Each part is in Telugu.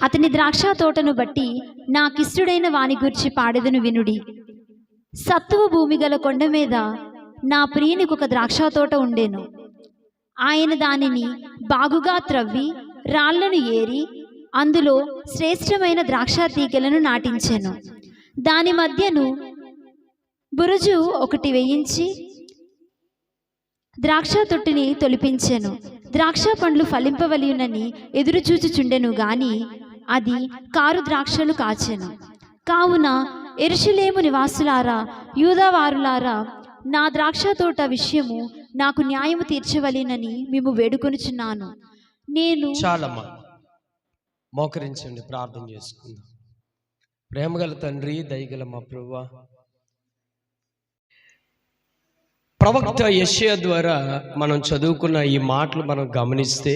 అతని ద్రాక్ష తోటను బట్టి నాకిష్టుడైన వాని గూర్చి పాడెదను వినుడి. సత్తువ భూమి గల కొండ మీద నా ప్రియునికి ఒక ద్రాక్ష తోట ఉండెను. ఆయన దానిని బాగుగా త్రవ్వి రాళ్లను ఏరి అందులో శ్రేష్టమైన ద్రాక్ష తీగలను నాటించెను. దాని మధ్యను బురుజు ఒకటి వేయించి ద్రాక్ష తొట్టిని తొలిపించెను. ద్రాక్ష పండ్లు ఫలింపవలయునని ఎదురుచూచుచుండెను గాని అది కారు ద్రాక్షలు కాచెను. కావున యెరూషలేము నివాసులారా, యూదావారులారా, నా ద్రాక్ష తోట విషయము నాకు న్యాయము తీర్చవలెనని మేము వేడుకొనుచున్నాను. నేను చాలమ్మా, మోకరించండి, ప్రార్థన చేసుకుందాం. ప్రేమగల తండ్రి, దయగల మా ప్రభువా, ప్రవక్త యెషయా ద్వారా మనం చదువుకున్న ఈ మాటలు మనం గమనిస్తే,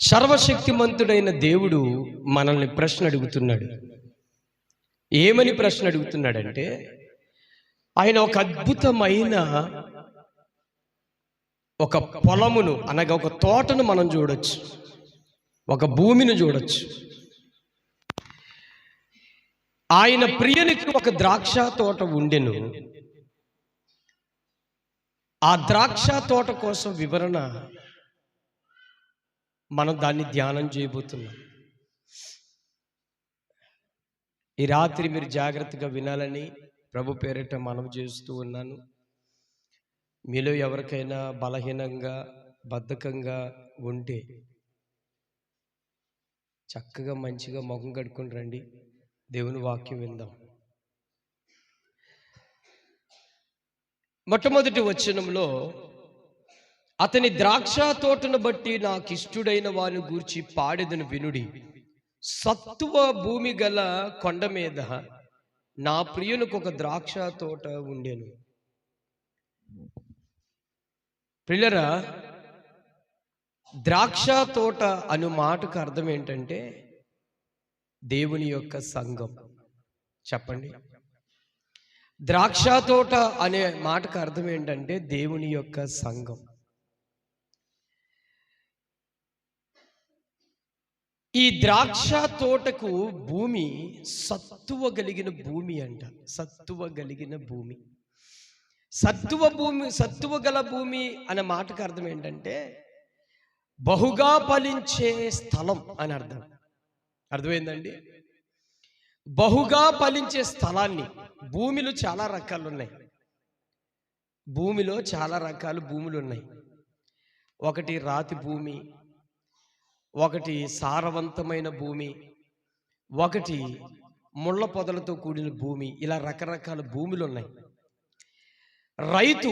సర్వశక్తిమంతుడైన దేవుడు మనల్ని ప్రశ్న అడుగుతున్నాడు. ఏమని ప్రశ్న అడుగుతున్నాడంటే, ఆయన ఒక అద్భుతమైన ఒక పొలమును అనగా ఒక తోటను మనం చూడొచ్చు, ఒక భూమిని చూడొచ్చు. ఆయన ప్రియునికి ఒక ద్రాక్ష తోట ఉండెను. ఆ ద్రాక్ష తోట కోసం వివరణ మనం దాన్ని ధ్యానం చేయబోతున్నాం. ఈ రాత్రి మీరు జాగ్రత్తగా వినాలని ప్రభు పేరిట మనవి చేస్తూ ఉన్నాను. మీలో ఎవరికైనా బలహీనంగా, బద్ధకంగా ఉంటే చక్కగా మంచిగా ముఖం కడుక్కొని రండి, దేవుని వాక్యం విందాం. మొట్టమొదటి వచనంలో, అతని ద్రాక్ష తోటను బట్టి నాకు ఇష్టుడైన వాని గూర్చి పాడెదను వినుడి. సత్తువ భూమి గల కొండ మీద నా ప్రియునికి ఒక ద్రాక్ష తోట ఉండెను. ప్రియులరా, ద్రాక్ష తోట అను మాటకు అర్థం ఏంటంటే దేవుని యొక్క సంఘం. చెప్పండి, ద్రాక్ష తోట అనే మాటకు అర్థం ఏంటంటే దేవుని యొక్క సంఘం. ఈ ద్రాక్ష తోటకు భూమి సత్తువ కలిగిన భూమి అంట. సత్తువ కలిగిన భూమి, సత్తువ గల భూమి అనే మాటకు అర్థం ఏంటంటే బహుగా ఫలించే స్థలం అని అర్థం. అర్థమైందండి? బహుగా ఫలించే స్థలాన్ని. భూమిలో చాలా రకాలు ఉన్నాయి. భూమిలో చాలా రకాల భూములు ఉన్నాయి. ఒకటి రాతి భూమి, ఒకటి సారవంతమైన భూమి, ఒకటి ముళ్ళ పొదలతో కూడిన భూమి. ఇలా రకరకాల భూములు ఉన్నాయి. రైతు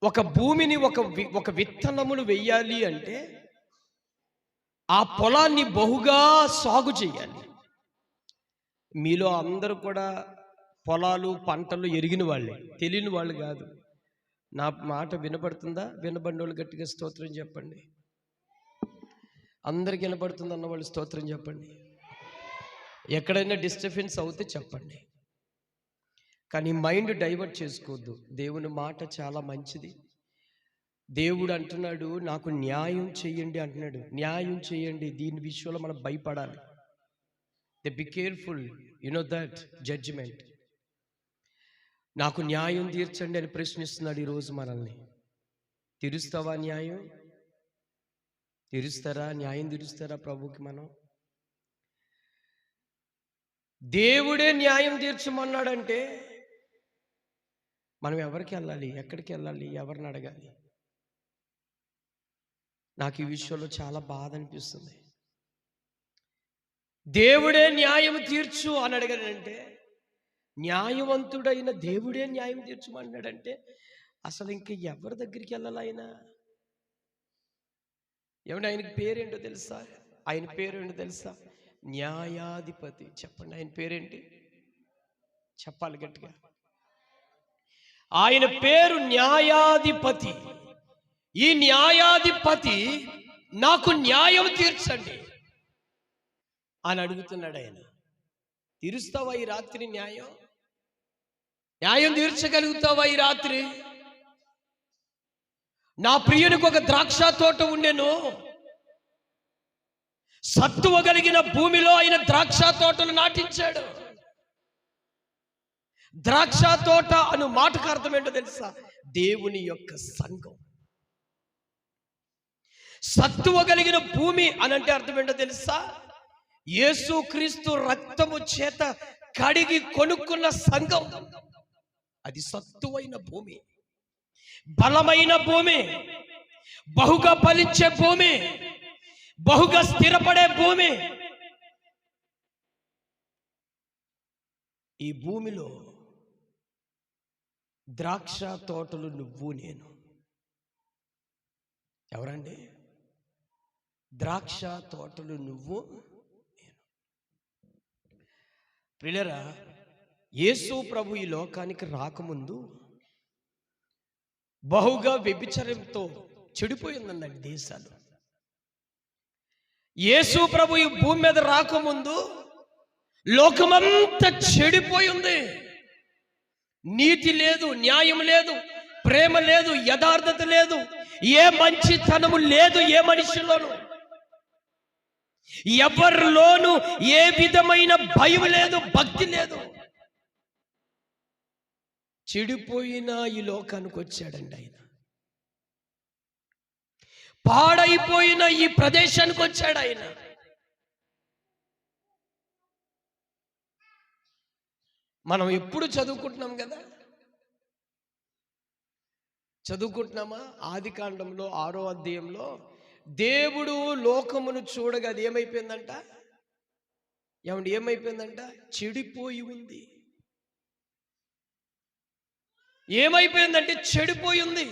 ఒక భూమిని ఒక విత్తనమును వెయ్యాలి అంటే ఆ పొలాన్ని బహుగా సాగు చేయాలి. మీలో అందరూ కూడా పొలాలు పంటలు ఎరిగిన వాళ్ళే, తెలియని వాళ్ళు కాదు. నా మాట వినపడుతుందా? వినబడిన వాళ్ళు గట్టిగా స్తోత్రం చెప్పండి. అందరికి వినపడుతుంది అన్న వాళ్ళు స్తోత్రం చెప్పండి. ఎక్కడైనా డిస్టర్బెన్స్ అవుతే చెప్పండి, కానీ మైండ్ డైవర్ట్ చేసుకోవద్దు. దేవుని మాట చాలా మంచిది. దేవుడు అంటున్నాడు, నాకు న్యాయం చేయండి అంటున్నాడు. న్యాయం చేయండి, దీని విషయంలో మనం భయపడాలి. Be careful, you know that judgement. నాకు న్యాయం తీర్చండి అని ప్రశ్నిస్తున్నాడు ఈరోజు మనల్ని. తీరుస్తావా న్యాయం? తీరుస్తారా? న్యాయం తీరుస్తారా ప్రభుకి? మనం దేవుడే న్యాయం తీర్చమన్నాడంటే మనం ఎవరికి వెళ్ళాలి? ఎక్కడికి వెళ్ళాలి? ఎవరిని అడగాలి? నాకు ఈ విషయంలో చాలా బాధ అనిపిస్తుంది. దేవుడే న్యాయం తీర్చు అని అడగాడంటే, న్యాయవంతుడైన దేవుడే న్యాయం తీర్చమన్నాడంటే అసలు ఇంక ఎవరి దగ్గరికి వెళ్ళాలి? ఏమంటే ఆయనకి పేరేంటో తెలుసా? ఆయన పేరేంటో తెలుసా? న్యాయాధిపతి. చెప్పండి, ఆయన పేరేంటి? చెప్పాలి గట్టిగా. ఆయన పేరు న్యాయాధిపతి. ఈ న్యాయాధిపతి నాకు న్యాయం తీర్చండి అని అడుగుతున్నాడు ఆయన. తీరుస్తావా ఈ రాత్రి న్యాయం? న్యాయం తీర్చగలుగుతావా ఈ రాత్రి? నా ప్రియునికి ఒక ద్రాక్ష తోట ఉండెను. సత్తువ కలిగిన భూమిలో ఆయన ద్రాక్ష తోటలు నాటించాడు. ద్రాక్ష తోట అను మాటకు అర్థం ఏంటో తెలుసా? దేవుని యొక్క సంఘం. సత్తువ కలిగిన భూమి అని అంటే అర్థం ఏంటో తెలుసా? యేసుక్రీస్తు రక్తము చేత కడిగి కొనుక్కున్న సంఘం. అది సత్తువైన భూమి, బలమైన భూమి, బహుగా ఫలించే భూమి, బహుగా స్థిరపడే భూమి. ఈ భూమిలో ద్రాక్ష తోటలు నువ్వు నేను. ఎవరండి? ద్రాక్ష తోటలు నువ్వు నేను. ప్రియులారా, యేసు ప్రభు ఈ లోకానికి రాకముందు బహుగా వ్యభిచారంతో చెడిపోయిందండి దేశాలు. యేసు ప్రభు ఈ భూమి మీద రాకముందు లోకమంతా చెడిపోయింది. నీతి లేదు, న్యాయం లేదు, ప్రేమ లేదు, యథార్థత లేదు, ఏ మంచితనము లేదు ఏ మనిషిలోను. ఎవరిలోనూ ఏ విధమైన భయం లేదు, భక్తి లేదు. చెడిపోయిన ఈ లోకానికి వచ్చాడండి ఆయన. పాడైపోయిన ఈ ప్రదేశానికి వచ్చాడు ఆయన. మనం ఎప్పుడు చదువుకుంటున్నాం కదా, చదువుకుంటున్నామా? ఆదికాండంలో 6వ అధ్యాయంలో దేవుడు లోకమును చూడగా అది ఏమైపోయిందంట? ఏమండి, ఏమైపోయిందంట? చెడిపోయి ఉంది. ఏమైపోయిందంటే చెడిపోయి ఉంది.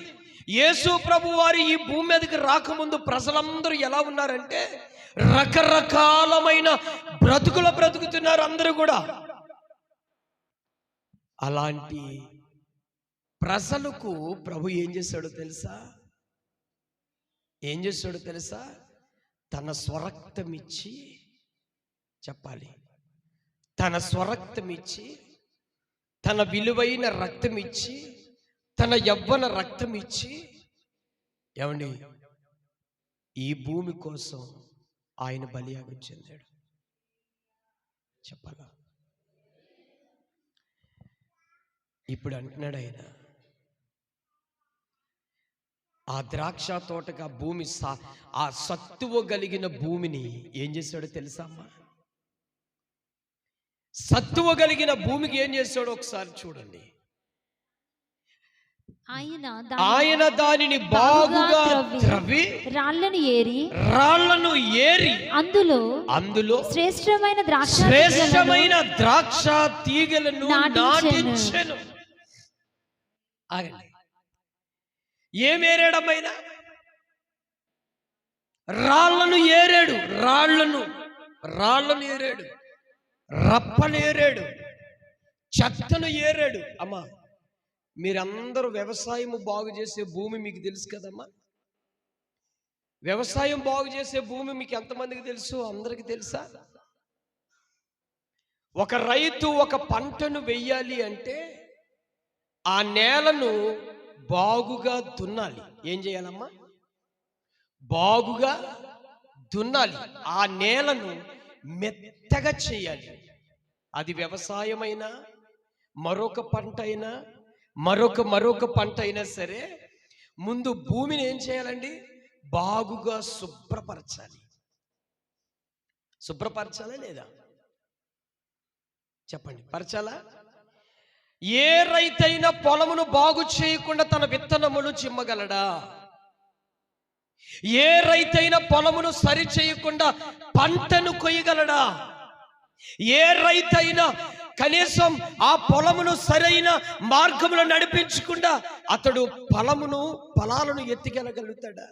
యేసు ప్రభు వారు ఈ భూమి మీదకి రాకముందు ప్రజలందరూ ఎలా ఉన్నారంటే రకరకాలమైన బ్రతుకుతున్నారు అందరూ కూడా. అలాంటి ప్రజలకు ప్రభు ఏం చేశాడో తెలుసా? ఏం చేశాడో తెలుసా? తన స్వరక్తం ఇచ్చి, చెప్పాలి, తన స్వరక్తం ఇచ్చి, తన విలువైన రక్తం ఇచ్చి, తన యవ్వన రక్తం ఇచ్చి, ఏమండి, ఈ భూమి కోసం ఆయన బలియాగం చెందాడు. చెప్పాలా? ఇప్పుడు అంటున్నాడు ఆయన, ఆ ద్రాక్ష తోటకు ఆ భూమి, ఆ సత్తువ కలిగిన భూమిని ఏం చేశాడో తెలుసా అమ్మా? సత్తువ కలిగిన భూమికి ఏం చేశాడో ఒకసారి చూడండి. ఆయన దానిని బాగుగా త్రవ్వి రాళ్లను ఏరి అందులో శ్రేష్టమైన ద్రాక్ష తీగలను నాటించెను. ఆగండి, ఏమేరాడమ్మైనా? రాళ్లను ఏరాడు. రాళ్లను ఏరాడు, రప్పను ఏరాడు, చెత్తను ఏరాడు. అమ్మా, మీరందరూ వ్యవసాయం బాగు చేసే భూమి మీకు తెలుసు కదమ్మా. వ్యవసాయం బాగు చేసే భూమి మీకు ఎంతమందికి తెలుసు? అందరికి తెలుసా? ఒక రైతు ఒక పంటను వెయ్యాలి అంటే ఆ నేలను బాగుగా దున్నాలి. ఏం చేయాలమ్మా? బాగుగా దున్నాలి. ఆ నేలను మెత్తగా చేయాలి. అది వ్యవసాయమైనా, మరొక పంట అయినా, మరొక పంట అయినా సరే, ముందు భూమిని ఏం చేయాలండి? బాగుగా శుభ్రపరచాలి. శుభ్రపరచాలా లేదా? చెప్పండి, పరచాలా? ఏ రైతైనా పొలమును బాగు చేయకుండా తన విత్తనములు చిమ్మగలడా? ఏ రైతైనా పొలమును సరి చేయకుండా పంటను కొయ్యగలడా? ఏ రైతైనా కనీసం ఆ పొలమును సరైన మార్గములో నడిపించకుండా అతడు ఫలాలను ఎత్తికెళ్ళగలుగుతాడా?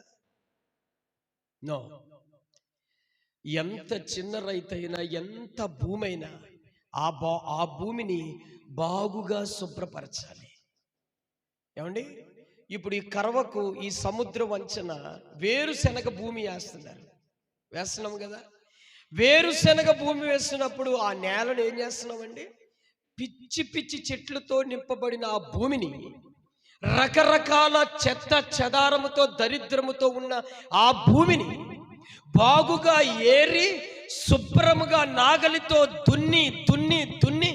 నో. ఎంత చిన్న రైతైనా, ఎంత భూమైనా ఆ భూమిని బాగుగా శుభ్రపరచాలి. ఏమండి, ఇప్పుడు ఈ కరవకు, ఈ సముద్ర వంచన వేరుశనగ భూమి వేస్తున్నాం కదా. వేరుశనగ భూమి వేస్తున్నప్పుడు ఆ నేలను ఏం చేస్తున్నామండి? పిచ్చి పిచ్చి చెట్లతో నింపబడిన ఆ భూమిని రకరకాల చెత్త చెదారముతో దరిద్రముతో ఉన్న ఆ భూమిని బాగుగా ఏరి శుభ్రముగా నాగలితో దున్ని దున్ని దున్ని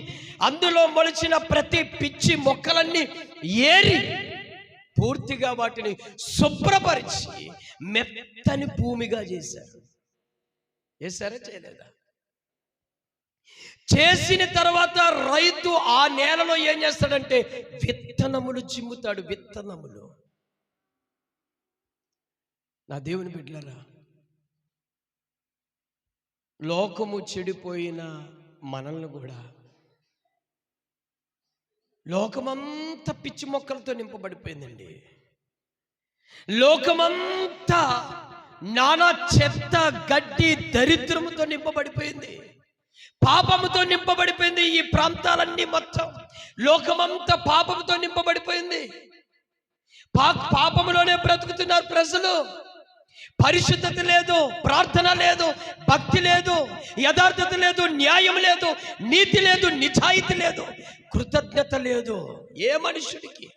అందులో మొలిచిన ప్రతి పిచ్చి మొక్కలన్నీ ఏరి పూర్తిగా వాటిని శుభ్రపరిచి మెత్తని భూమిగా చేశారు. చేశారా చేయలేదా? చేసిన తర్వాత రైతు ఆ నేలలో ఏం చేస్తాడంటే విత్తనములు చిమ్ముతాడు. విత్తనములు. నా దేవుని బిడ్డలారా, లోకము చెడిపోయిన మనల్ని కూడా లోకమంతా పిచ్చి మొక్కలతో నింపబడిపోయిందండి. లోకమంతా నానా చెత్త గడ్డి దరిద్రముతో నింపబడిపోయింది. పాపముతో నింపబడిపోయింది. ఈ ప్రాంతాలన్నీ మొత్తం లోకమంతా పాపముతో నింపబడిపోయింది. పాపములోనే బ్రతుకుతున్నారు ప్రజలు. పరిశుద్ధత లేదు, ప్రార్థన లేదు, భక్తి లేదు, యథార్థత లేదు, న్యాయం లేదు, నీతి లేదు, నిజాయితీ లేదు, కృతజ్ఞత లేదు. ఏ మనుషుడికి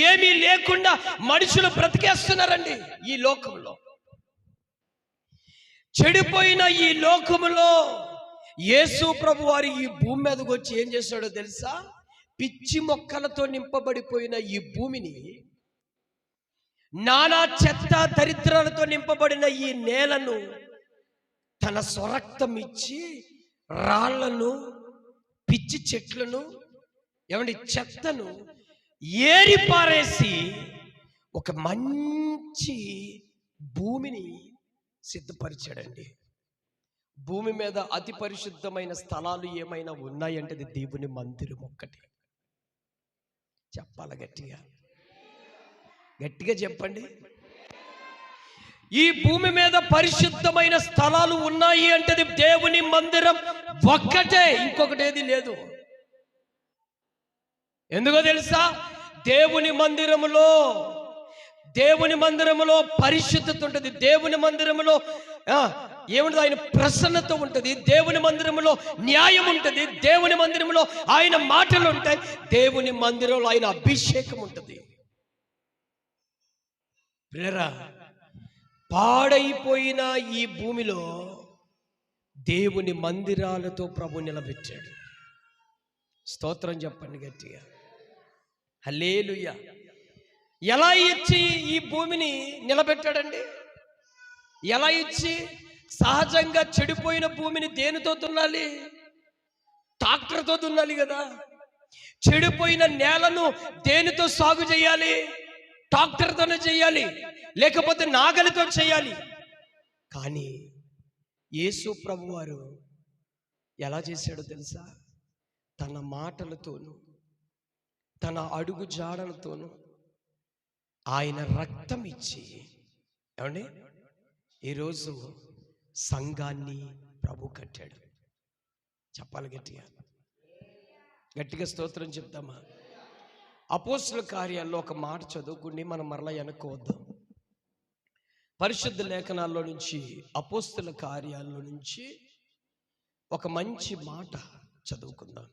ఏమీ లేకుండా మనుషులు బ్రతికేస్తున్నారండి ఈ లోకంలో. చెడిపోయిన ఈ లోకములో యేసు ప్రభు వారు ఈ భూమి మీదకి వచ్చి ఏం చేశాడో తెలుసా? పిచ్చి మొక్కలతో నింపబడిపోయిన ఈ భూమిని, నానా చెత్త దరిద్రాలతో నింపబడిన ఈ నేలను తన స్వరక్తం ఇచ్చి రాళ్లను, పిచ్చి చెట్లను, ఏమండి చెత్తను ఏరి పారేసి ఒక మంచి భూమిని సిద్ధపరిచాడండి. భూమి మీద అతి పరిశుద్ధమైన స్థలాలు ఏమైనా ఉన్నాయంటే అది దేవుని మందిరం ఒక్కటి. చెప్పాల గట్టిగా, గట్టిగా చెప్పండి. ఈ భూమి మీద పరిశుద్ధమైన స్థలాలు ఉన్నాయి అంటే అది దేవుని మందిరం ఒక్కటే, ఇంకొకటి ఏది లేదు. ఎందుకో తెలుసా? దేవుని మందిరములో పరిశుద్ధత ఉంటుంది. దేవుని మందిరములో ఏముంటుంది? ఆయన ప్రసన్నత ఉంటుంది. దేవుని మందిరములో న్యాయం ఉంటుంది. దేవుని మందిరములో ఆయన మాటలు ఉంటాయి. దేవుని మందిరంలో ఆయన అభిషేకం ఉంటుంది. ప్రియరా, పాడైపోయిన ఈ భూమిలో దేవుని మందిరాలతో ప్రభు నిలబెట్టాడు. స్తోత్రం చెప్పండి గట్టిగా, హల్లెలూయా. ఎలా ఇచ్చి ఈ భూమిని నిలబెట్టాడండి? ఎలా ఇచ్చి? సహజంగా చెడిపోయిన భూమిని దేనితో దున్నాలి? ట్రాక్టర్తో దున్నాలి కదా. చెడిపోయిన నేలను దేనితో సాగు చేయాలి? ట్రాక్టర్తోనే చేయాలి, లేకపోతే నాగలితో చేయాలి. కానీ యేసు ప్రభు వారు ఎలా చేశాడో తెలుసా? తన మాటలతోనూ తన అడుగు జాడలతోనూ ఆయన రక్తం ఇచ్చి, ఏమండి, ఈరోజు సంఘాన్ని ప్రభు కట్టాడు. చెప్పాలి గట్టిగా, గట్టిగా స్తోత్రం చెప్తామా? అపోస్తుల కార్యాల్లో ఒక మాట చదువుకుని మనం మరలా వెనక్కోద్దాం. పరిశుద్ధ లేఖనాల్లో నుంచి, అపోస్తుల కార్యాల్లో నుంచి ఒక మంచి మాట చదువుకుందాం.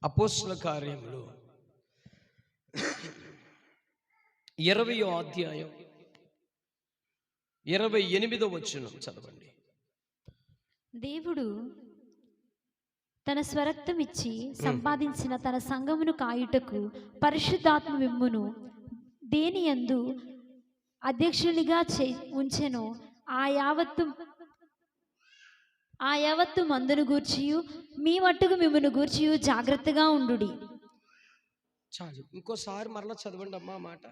అపోస్తుల కార్యములు 20వ అధ్యాయం 28వ వచనం చదవండి. దేవుడు తన స్వరక్తం ఇచ్చి సంపాదించిన తన సంఘమును కాయుటకు పరిశుద్ధాత్మ మిమ్మును దేని యందు అధ్యక్షునిగా ఉంచెను ఆ యావత్తు మందును గూర్చియు మీ మట్టుకు మిమ్మును గూర్చియు జాగ్రత్తగా ఉండుడి. చాలు, ఇంకోసారి మరలా చదవండి అమ్మా మాట.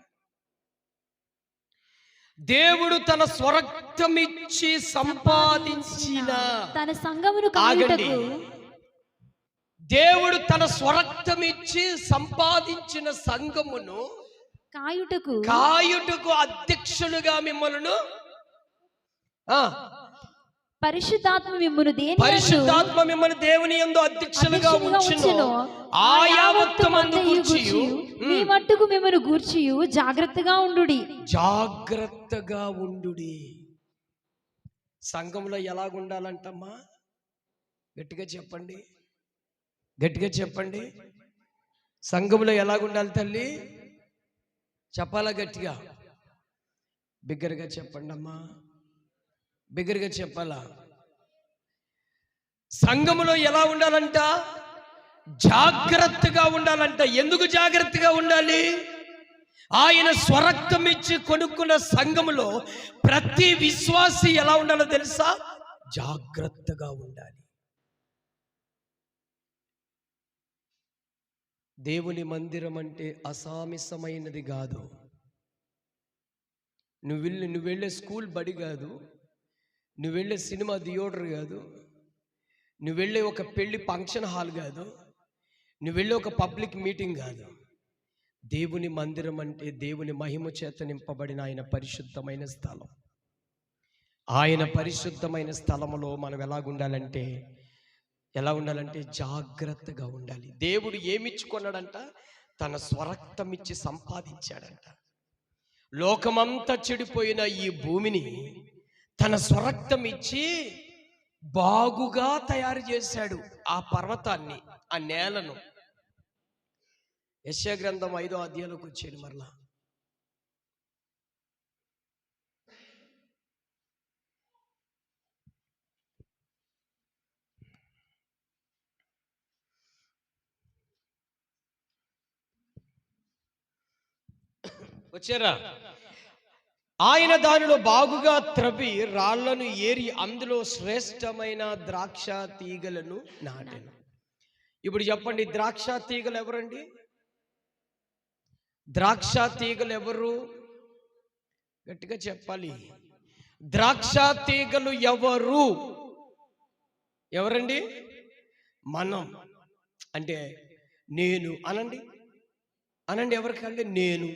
దేవుడు తన స్వరక్తం ఇచ్చి సంపాదించిన తన సంఘమును కాయుటకు, దేవుడు తన స్వరక్తం ఇచ్చి సంపాదించిన సంఘమును కాయుటకు అధ్యక్షులుగా మిమ్మల్ని పరిశుద్ధాత్మ మిమ్మును పరిశుద్ధాత్మ మిమ్మల్ని దేవుని యందు అధ్యక్షులుగా ఉంచును. ఆ యావత్తు మందు గూర్చియు మీ మట్టుకు మిమ్మును గూర్చియు జాగ్రత్తగా ఉండుడి. జాగ్రత్తగా ఉండుడి. సంఘంలో ఎలాగుండాలంటమ్మా? గట్టిగా చెప్పండి, గట్టిగా చెప్పండి. సంఘంలో ఎలాగుండాలి తల్లి? చెప్పాలా? గట్టిగా బిగ్గరగా చెప్పండి అమ్మా, బిగ్గరగా చెప్పాలా? సంఘములో ఎలా ఉండాలంట? జాగ్రత్తగా ఉండాలంట. ఎందుకు జాగ్రత్తగా ఉండాలి? ఆయన స్వరక్తం ఇచ్చి కొనుక్కున్న సంఘములో ప్రతి విశ్వాసి ఎలా ఉండాలో తెలుసా? జాగ్రత్తగా ఉండాలి. దేవుని మందిరం అంటే అసామిసమైనది కాదు. నువ్వు వెళ్ళే స్కూల్ బడి కాదు, నువ్వు వెళ్ళే సినిమా థియేటర్ కాదు, నువ్వు వెళ్ళే ఒక పెళ్లి ఫంక్షన్ హాల్ కాదు, నువ్వు వెళ్ళే ఒక పబ్లిక్ మీటింగ్ కాదు. దేవుని మందిరం అంటే దేవుని మహిమ చేత నింపబడిన ఆయన పరిశుద్ధమైన స్థలం. ఆయన పరిశుద్ధమైన స్థలములో మనం ఎలా ఉండాలంటే జాగ్రత్తగా ఉండాలి. దేవుడు ఏమిచ్చుకున్నాడంట? తన స్వరక్తం ఇచ్చి సంపాదించాడంట. లోకమంతా చెడిపోయిన ఈ భూమిని తన స్వరక్తం ఇచ్చి బాగుగా తయారు చేశాడు. ఆ పర్వతాన్ని, ఆ నేలను. యెషయా గ్రంథం 5వ అధ్యాయంలోకి వచ్చేది మరలా. వచ్చారా? ఆయన దానిలో బాగుగా త్రవ్వి రాళ్లను ఏరి అందులో శ్రేష్టమైన ద్రాక్ష తీగలను నాటెను. ఇప్పుడు చెప్పండి, ద్రాక్ష తీగలు ఎవరండి? ద్రాక్ష తీగలు ఎవరు? గట్టిగా చెప్పాలి. ద్రాక్ష తీగలు ఎవరండి? మనం. అంటే నేను అనండి, ఎవరికంటే నేను.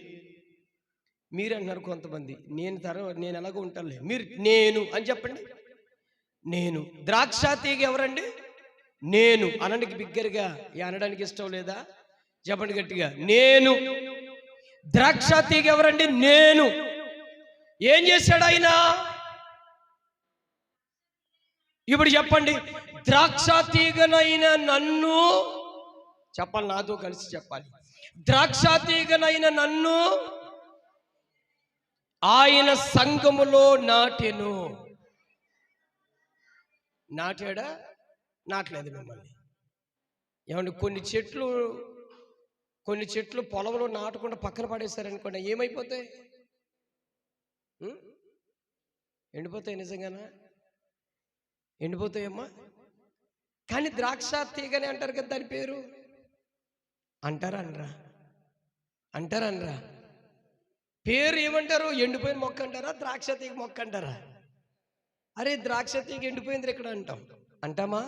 మీరు అన్నారు కొంతమంది, నేను ఎలాగో ఉంటానులే. మీరు నేను అని చెప్పండి. నేను. ద్రాక్ష తీగ ఎవరండి? నేను అనండి బిగ్గరగా. అనడానికి ఇష్టం లేదా? చెప్పండి గట్టిగా, నేను. ద్రాక్ష తీగ ఎవరండి? నేను. ఏం చేశాడు ఆయన? ఇప్పుడు చెప్పండి, ద్రాక్ష తీగనైన నన్ను చెప్పాలి, నాతో కలిసి చెప్పాలి. ద్రాక్ష తీగనైన నన్ను ఆయన సంఘములో నాటెను. నాటాడా? నాటలేదు మిమ్మల్ని. ఏమంటే కొన్ని చెట్లు పొలంలో నాటకుండా పక్కన పడేస్తారనుకోండి, ఏమైపోతాయి? ఎండిపోతాయి. నిజంగానా? ఎండిపోతాయమ్మా. కానీ ద్రాక్ష తీగని అంటారు కదా, దాని పేరు అంటారా? పేరు ఏమంటారు? ఎండిపోయిన మొక్క అంటారా? ద్రాక్ష తీగ మొక్క అంటారా? అరే, ద్రాక్ష తీగ ఎండిపోయింది ఇక్కడ అంటామా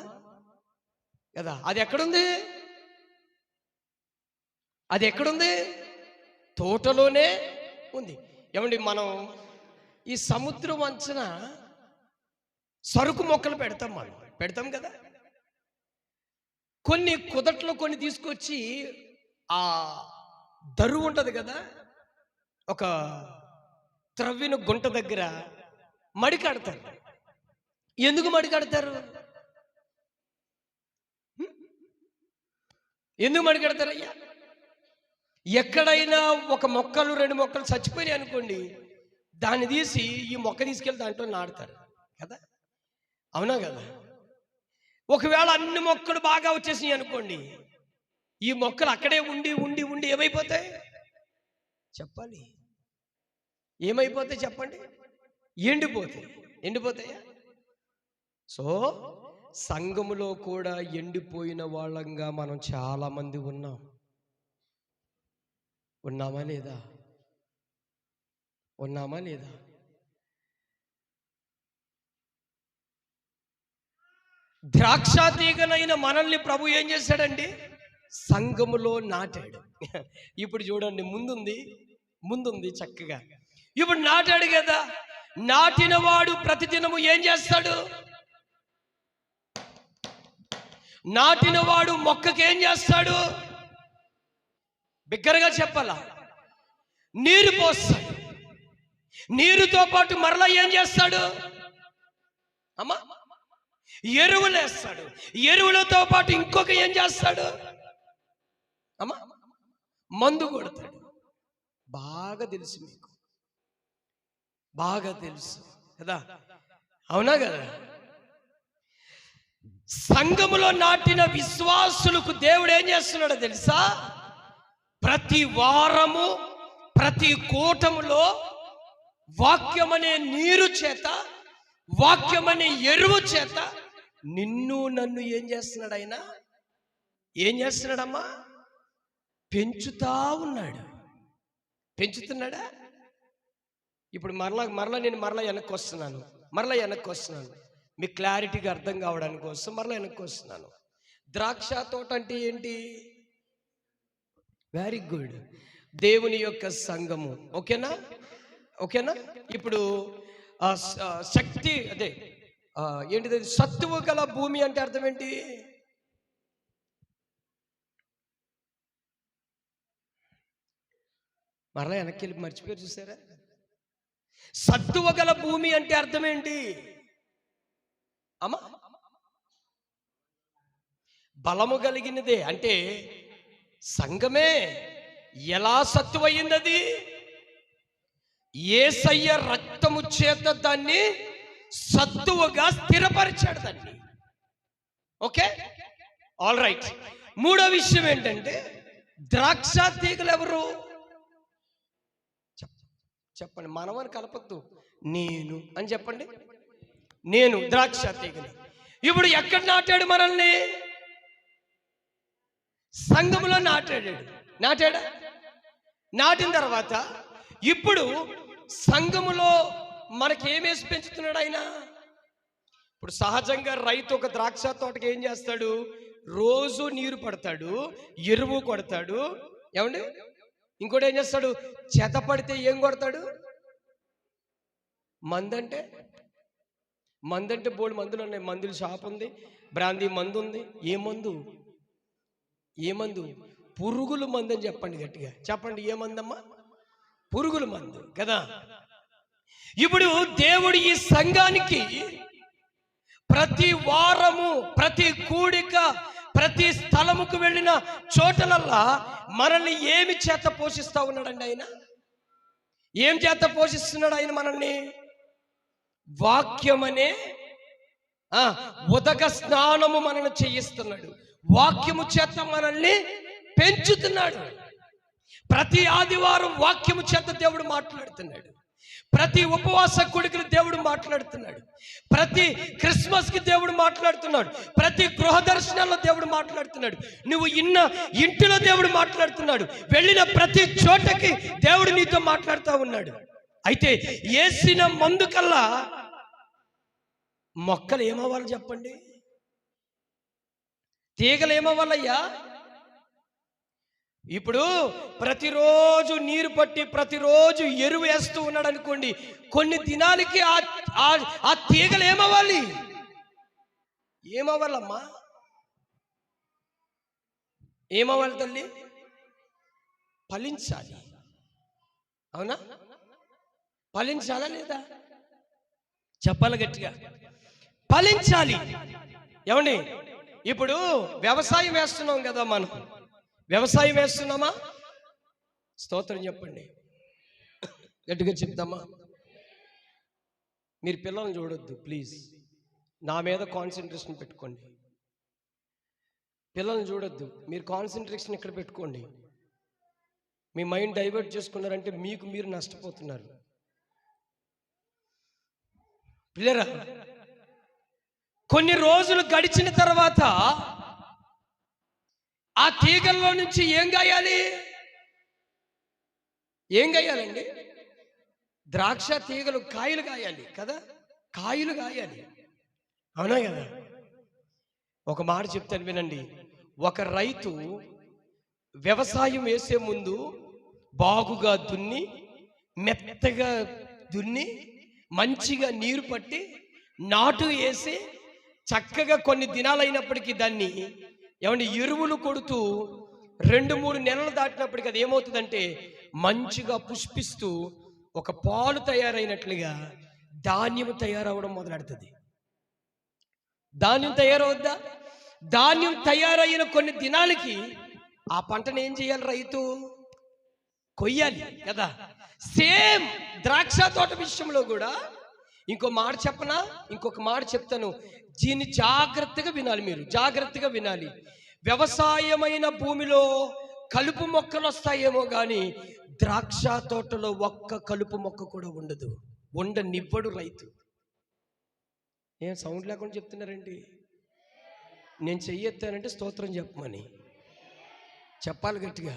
కదా? అది ఎక్కడుంది? తోటలోనే ఉంది. ఏమండి, మనం ఈ సముద్రం వంచన సరుకు మొక్కలు పెడతాం కదా. కొన్ని కుదట్లో కొన్ని తీసుకొచ్చి ఆ దరువు ఉంటుంది కదా, ఒక త్రవ్విన గుంట దగ్గర మడి కడతారు. ఎందుకు మడి కడతారు? ఎందుకు మడి కడతారయ్యా? ఎక్కడైనా ఒక మొక్కలు 2 మొక్కలు చచ్చిపోయినాయి అనుకోండి, దాన్ని తీసి ఈ మొక్క తీసుకెళ్ళి దాంట్లో నాటుతారు కదా. అవునా కదా? ఒకవేళ అన్ని మొక్కలు బాగా వచ్చేసినాయి అనుకోండి, ఈ మొక్కలు అక్కడే ఉండి ఏమైపోతాయి చెప్పాలి? ఏమైపోతాయి చెప్పండి? ఎండిపోతాయా? సో సంఘములో కూడా ఎండిపోయిన వాళ్ళంగా మనం చాలా మంది ఉన్నామా లేదా? ద్రాక్ష తీగనైన మనల్ని ప్రభు ఏం చేశాడండి? సంఘములో నాటాడు. ఇప్పుడు చూడండి, ముందుంది చక్కగా. ఇప్పుడు నాటాడు కదా, నాటిన వాడు ప్రతిదినము ఏం చేస్తాడు? నాటిన వాడు మొక్కకి ఏం చేస్తాడు? బిగ్గరగా చెప్పాలా? నీరు పోస్తాడు. నీరుతో పాటు మరలా ఏం చేస్తాడు అమ్మా? ఎరువులు వేస్తాడు. ఎరువులతో పాటు ఇంకొక ఏం చేస్తాడు అమ్మా? మందు కొడతాడు. బాగా తెలుసు మీకు, బాగా తెలుసు కదా, అవునా కదా? సంఘములో నాటిన విశ్వాసులకు దేవుడు ఏం చేస్తున్నాడో తెలుసా? ప్రతి వారము, ప్రతి కూటములో వాక్యమనే నీరు చేత, వాక్యమనే ఎరువు చేత నిన్ను నన్ను ఏం చేస్తున్నాడు ఆయన? ఏం చేస్తున్నాడమ్మా? పెంచుతా ఉన్నాడు. పెంచుతున్నాడా? ఇప్పుడు మరలా నేను వెనక్కి వస్తున్నాను. మీకు క్లారిటీగా అర్థం కావడానికి కోసం మరలా వెనక్కి వస్తున్నాను. ద్రాక్ష తోట అంటే ఏంటి? వెరీ గుడ్, దేవుని యొక్క సంఘము. ఓకేనా? ఇప్పుడు శక్తి అదే ఏంటిది? సత్తువు గల భూమి అంటే అర్థం ఏంటి? మరలా వెనక్కి వెళ్ళి మర్చిపోయారు, చూసారా? సత్తువ గల భూమి అంటే అర్థం ఏంటి అమ్మా? బలము కలిగినదే. అంటే సంఘమే ఎలా సత్తువయ్యింది? అది యేసయ్య రక్తము చేత దాన్ని సత్తువగా స్థిరపరిచాడు దాన్ని. Okay, all right. మూడో విషయం ఏంటంటే, ద్రాక్ష తీగలు ఎవరు? చెప్పండి. మనమని కలపద్దు, నేను అని చెప్పండి. నేను ద్రాక్ష తీగని. ఇప్పుడు ఎక్కడ నాటాడు మనల్ని? సంఘములో నాటాడా? నాటిన తర్వాత ఇప్పుడు సంఘములో మనకేమేసి పెంచుతున్నాడు ఆయన? ఇప్పుడు సహజంగా రైతు ఒక ద్రాక్ష తోటకి ఏం చేస్తాడు? రోజు నీరు పడతాడు, ఎరువు కొడతాడు. ఏమండి? ఇంకోటి ఏం చేస్తాడు? చెత్త పడితే ఏం కొడతాడు? మందంటే బోల్డ్ మందులు ఉన్నాయి. మందుల షాప్ ఉంది, బ్రాందీ మందు ఉంది. ఏ మందు? పురుగుల మందు అని చెప్పండి, గట్టిగా చెప్పండి. ఏ మందమ్మా? పురుగుల మందు కదా. ఇప్పుడు దేవుడు ఈ సంఘానికి ప్రతి వారము, ప్రతి కూడిక, ప్రతి స్థలముకు వెళ్ళిన చోటలల్లా మనల్ని ఏమి చేత పోషిస్తా ఉన్నాడండి ఆయన? ఏం చేత పోషిస్తున్నాడు ఆయన మనల్ని? వాక్యమనే ఉదక స్నానము మనల్ని చేయిస్తున్నాడు. వాక్యము చేత మనల్ని పెంచుతున్నాడు. ప్రతి ఆదివారం వాక్యము చేత దేవుడు మాట్లాడుతున్నాడు. ప్రతి ఉపవాస కూడికలు దేవుడు మాట్లాడుతున్నాడు. ప్రతి క్రిస్మస్కి దేవుడు మాట్లాడుతున్నాడు. ప్రతి గృహ దర్శనాల్లో దేవుడు మాట్లాడుతున్నాడు. నువ్వు ఇంటిలో దేవుడు మాట్లాడుతున్నాడు. వెళ్ళిన ప్రతి చోటకి దేవుడు నీతో మాట్లాడుతూ ఉన్నాడు. అయితే వేసిన మందు కల్లా మొక్కలు ఏమవ్వాలి చెప్పండి? తీగలు ఏమవ్వాలయ్యా? ఇప్పుడు ప్రతిరోజు నీరు పట్టి ప్రతిరోజు ఎరువు వేస్తూ ఉన్నాడు అనుకోండి, కొన్ని దినాలకి ఆ తీగలు ఏమవ్వాలి? ఏమవ్వాలమ్మా? ఏమవ్వాలి తల్లి? ఫలించాలి. అవునా? ఫలించాలా లేదా? చెప్పాలి గట్టిగా. ఫలించాలి. ఏమండి? ఇప్పుడు వ్యవసాయం వేస్తున్నాం కదా, మనం వ్యవసాయం వేస్తున్నామా? స్తోత్రం చెప్పండి, గట్టిగా చెప్తామా? మీరు పిల్లల్ని చూడొద్దు ప్లీజ్, నా మీద కాన్సన్ట్రేషన్ పెట్టుకోండి. పిల్లల్ని చూడొద్దు, మీరు కాన్సన్ట్రేషన్ ఇక్కడ పెట్టుకోండి. మీ మైండ్ డైవర్ట్ చేసుకున్నారంటే మీకు మీరు నష్టపోతున్నారు. పిల్లరా, కొన్ని రోజులు గడిచిన తర్వాత ఆ తీగల్లో నుంచి ఏం గాయాలండి? ద్రాక్ష తీగలు కాయలు గాయాలి కదా, కాయలు గాయాలి. అవునా కదా? ఒక మాట చెప్తాను వినండి. ఒక రైతు వ్యవసాయం వేసే ముందు బాగుగా దున్ని, మెత్తగా దున్ని, మంచిగా నీరు పట్టి, నాటు వేసి, చక్కగా కొన్ని దినాలు అయినప్పటికీ దాన్ని ఏమంటే ఎరువులు కొడుతూ 2-3 నెలలు దాటినప్పటికీ అది ఏమవుతుందంటే మంచిగా పుష్పిస్తూ ఒక పాలు తయారైనట్లుగా ధాన్యం తయారవడం మొదలెడుతుంది. ధాన్యం తయారవుద్దా? ధాన్యం తయారైన కొన్ని దినాలకి ఆ పంటను ఏం చేయాలి? రైతు కొయ్యాలి కదా. సేమ్ ద్రాక్ష తోట విషయంలో కూడా ఇంకో మాట చెప్పనా? ఇంకొక మాట చెప్తాను, దీన్ని జాగ్రత్తగా వినాలి. మీరు జాగ్రత్తగా వినాలి. వ్యవసాయమైన భూమిలో కలుపు మొక్కలు వస్తాయేమో కానీ ద్రాక్ష తోటలో ఒక్క కలుపు మొక్క కూడా ఉండదు. ఉండనివ్వడు రైతు. ఏం సౌండ్ లేకుండా చెప్తున్నారండి? నేను చెయ్యెత్తానంటే స్తోత్రం చెప్పమని చెప్పాలి గట్టిగా.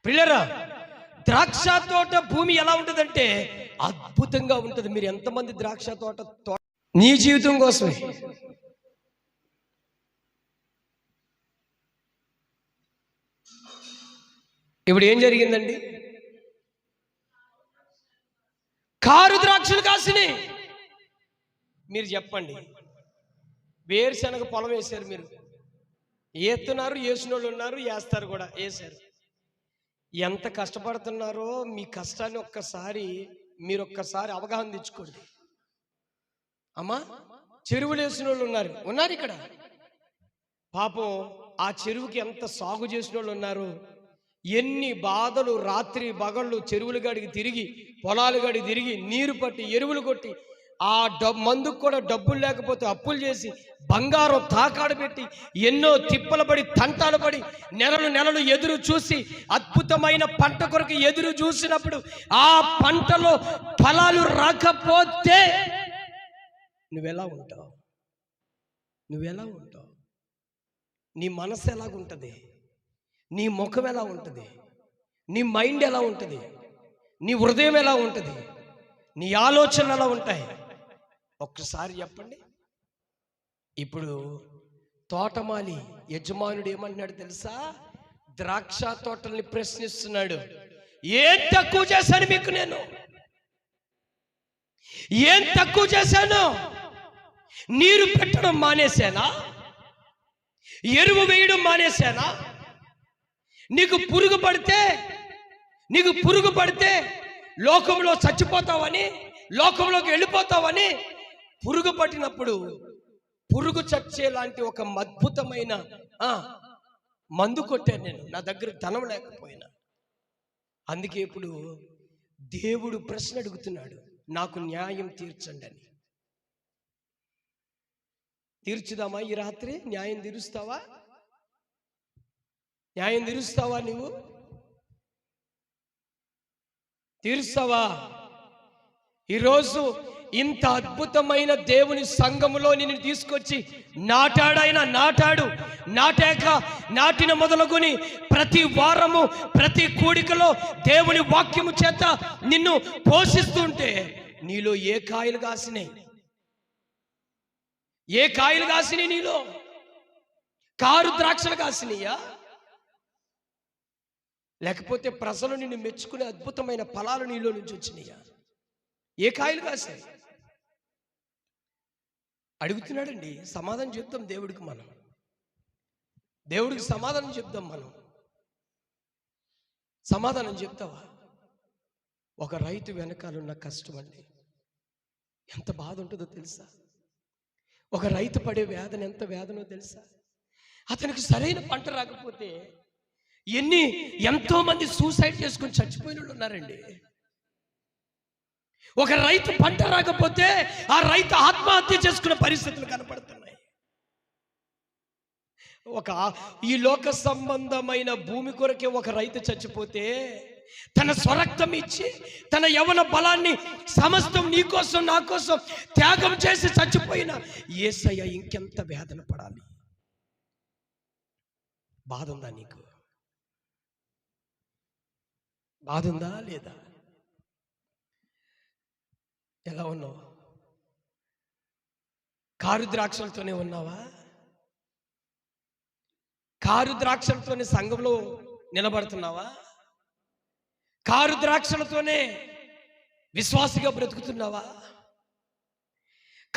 ప్రియులారా, ద్రాక్ష తోట భూమి ఎలా ఉంటుందంటే అద్భుతంగా ఉంటుంది. మీరు ఎంతమంది ద్రాక్ష తోట నీ జీవితం కోసమే ఇప్పుడు ఏం జరిగిందండి? కారు ద్రాక్షలు కాసినాయి. మీరు చెప్పండి, వేరుశనగ పొలం వేశారు, మీరు ఏస్తున్నారు, వేసిన వాళ్ళు ఉన్నారు, వేస్తారు కూడా, వేశారు. ఎంత కష్టపడుతున్నారో మీ కష్టాన్ని మీరు ఒక్కసారి అవగాహన తెచ్చుకోండి. అమ్మా, చెరువులు వేసిన వాళ్ళు ఉన్నారు ఇక్కడ. పాపం ఆ చెరువుకి ఎంత సాగు చేసిన వాళ్ళు ఉన్నారు. ఎన్ని బాధలు, రాత్రి పగళ్ళు చెరువులు గడికి తిరిగి, పొలాలు గడికి తిరిగి, నీరు పట్టి, ఎరువులు కొట్టి, ఆ మందుకు కూడా డబ్బులు లేకపోతే అప్పులు చేసి, బంగారం తాకాడు పెట్టి, ఎన్నో తిప్పలు పడి, తంటాలు పడి, నెలలు ఎదురు చూసి, అద్భుతమైన పంట కొరకు ఎదురు చూసినప్పుడు ఆ పంటలో ఫలాలు రాకపోతే నువ్వెలా ఉంటావు? నీ మనసు ఎలాగుంటుంది? నీ ముఖం ఎలా ఉంటుంది? నీ మైండ్ ఎలా ఉంటుంది? నీ హృదయం ఎలా ఉంటుంది? నీ ఆలోచనలు ఎలా ఉంటాయి? ఒక్కసారి చెప్పండి. ఇప్పుడు తోటమాలి యజమానుడు ఏమంటున్నాడు తెలుసా? ద్రాక్ష తోటల్ని ప్రశ్నిస్తున్నాడు. ఏం తక్కువ చేశాను మీకు? నేను ఏం తక్కువ చేశాను? నీరు పెట్టడం మానేశానా? ఎరువు వేయడం మానేశానా? నీకు పురుగు పడితే లోకంలో చచ్చిపోతావని, లోకంలోకి వెళ్ళిపోతావని పురుగు పట్టినప్పుడు పురుగు చచ్చే లాంటి ఒక అద్భుతమైన మందు కొట్టాను నేను, నా దగ్గర ధనం లేకపోయినా. అందుకే ఇప్పుడు దేవుడు ప్రశ్న అడుగుతున్నాడు, నాకు న్యాయం తీర్చండి అని. తీర్చుదామా ఈ రాత్రి? న్యాయం తీరుస్తావా? న్యాయం తీరుస్తావా? నువ్వు తీరుస్తావా? ఈరోజు ఇంత అద్భుతమైన దేవుని సంఘములో నిన్ను తీసుకొచ్చి నాటిన మొదలుకొని ప్రతి వారము, ప్రతి కూడికలో దేవుని వాక్యము చేత నిన్ను పోషిస్తుంటే నీలో ఏ కాయలు కాసినాయి? నీలో కారు ద్రాక్షలు కాసినాయా? లేకపోతే ప్రజలు నిన్ను మెచ్చుకునే అద్భుతమైన ఫలాలు నీలో నుంచి వచ్చినాయా? ఏ కాయలు కాసాయి? అడుగుతున్నాడండి. సమాధానం చెప్తాం దేవుడికి. దేవుడికి సమాధానం చెప్తాం మనం. సమాధానం చెప్తావా? ఒక రైతు వెనకాలన్న కష్టం అండి ఎంత బాధ ఉంటుందో తెలుసా? ఒక రైతు పడే వేదన ఎంత వేదనో తెలుసా? అతనికి సరైన పంట రాకపోతే ఎంతో మంది సూసైడ్ చేసుకుని చచ్చిపోయిన వాళ్ళు ఉన్నారండి. ఒక రైతు పంట రాకపోతే ఆ రైతు ఆత్మహత్య చేసుకునే పరిస్థితులు కనపడుతున్నాయి. ఈ లోక సంబంధమైన భూమి కొరకే ఒక రైతు చచ్చిపోతే, తన స్వరక్తం ఇచ్చి, తన యవన బలాన్ని సమస్తం నీ కోసం, నా కోసం త్యాగం చేసి చచ్చిపోయిన యేసయ్య ఇంకెంత వేదన పడాలి? బాధ ఉందా నీకు? బాధ ఉందా లేదా? ఎలా ఉన్నావు? కారు ద్రాక్షలతోనే ఉన్నావా? కారు ద్రాక్షలతోనే సంఘంలో నిలబడుతున్నావా? కారు ద్రాక్షలతోనే విశ్వాసిగా బ్రతుకుతున్నావా?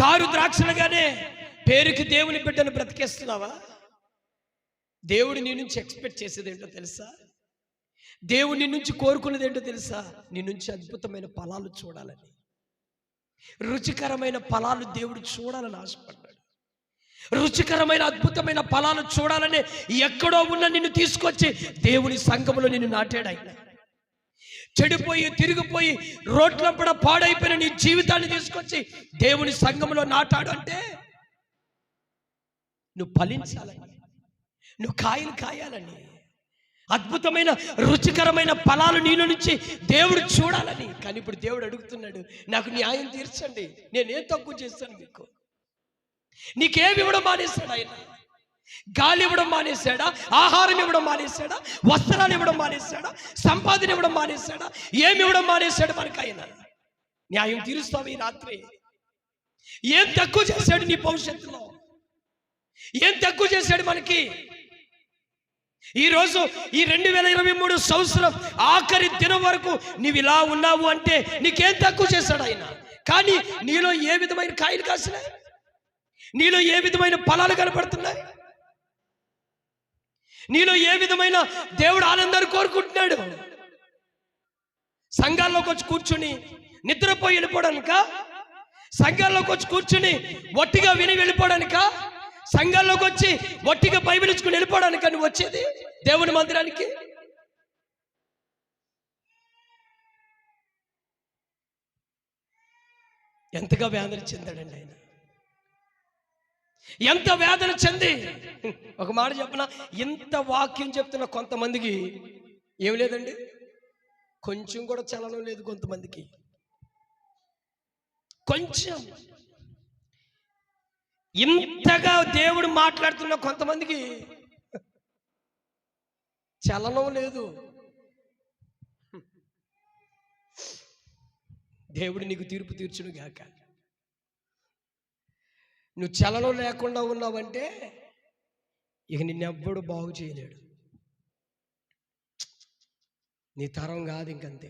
కారు ద్రాక్షలుగానే పేరుకి దేవుని బిడ్డను బ్రతికేస్తున్నావా? దేవుడు నీ నుంచి ఎక్స్పెక్ట్ చేసేది ఏంటో తెలుసా? దేవుడు నీ నుంచి కోరుకునేది ఏంటో తెలుసా? నీ నుంచి అద్భుతమైన ఫలాలు చూడాలని, రుచికరమైన ఫలాలు దేవుడు చూడాలని ఆశపడ్డాడు. రుచికరమైన అద్భుతమైన ఫలాలు చూడాలని ఎక్కడో ఉన్న నిన్ను తీసుకొచ్చి దేవుని సంఘములో నిన్ను నాటాడు ఆయన. చెడిపోయి తిరిగిపోయి రోడ్లంపడ పాడైపోయిన నీ జీవితాన్ని తీసుకొచ్చి దేవుని సంఘములో నాటాడు అంటే నువ్వు ఫలించాలని, నువ్వు కాయలు కాయాలని, అద్భుతమైన రుచికరమైన ఫలాలు నీలో నుంచి దేవుడు చూడాలని. కానీ ఇప్పుడు దేవుడు అడుగుతున్నాడు, నాకు న్యాయం తీర్చండి, నేనేం తక్కువ చేస్తాను మీకు? నీకేమి ఇవ్వడం మానేశాడు ఆయన? గాలి ఇవ్వడం మానేశాడా? ఆహారం ఇవ్వడం మానేశాడా? వస్త్రాలు ఇవ్వడం మానేశాడా? సంపాదన ఇవ్వడం మానేశాడా? ఏమి ఇవ్వడం మానేశాడు మనకు ఆయన? న్యాయం తీరుస్తావు ఈ రాత్రి. ఏం తక్కువ చేశాడు నీ భవిష్యత్తులో? ఏం తక్కువ చేశాడు మనకి? ఈరోజు ఈ 2023 సంవత్సరం ఆఖరి దినం వరకు నీవు ఇలా ఉన్నావు అంటే నీకేం తక్కువ చేశాడు ఆయన? కానీ నీలో ఏ విధమైన కాయలు కాసినాయి? నీలో ఏ విధమైన ఫలాలు కనపడుతున్నాయి? నీలో ఏ విధమైన దేవుడు ఆనందాన్ని కోరుకుంటున్నాడు? సంఘాల్లోకి వచ్చి కూర్చుని నిద్రపోయి వెళ్ళిపోవడానిక? సంఘాల్లోకి వచ్చి కూర్చుని వట్టిగా విని వెళ్ళిపోవడానిక? సంఘాల్లోకి వచ్చి వట్టిగా బైబిల్ ఇచ్చుకుని వెళ్ళిపోవడానిక నువ్వు వచ్చేది దేవుని మందిరానికి? ఎంతగా వేదన చెందాడండి ఆయన, ఎంత వేదన చెంది. ఒక మాట చెప్పనా, ఇంత వాక్యం చెప్తున్న కొంతమందికి ఏం లేదండి, కొంచెం కూడా చలనం లేదు. కొంతమందికి కొంచెం, ఇంతగా దేవుడు మాట్లాడుతున్న కొంతమందికి చలనం లేదు. దేవుడు నీకు తీర్పు తీర్చును గాక. నువ్వు చలనం లేకుండా ఉన్నావంటే ఇక నిన్నెవ్వడు బాగు చేయలేడు. నీ తరం కాదు ఇంకంతే.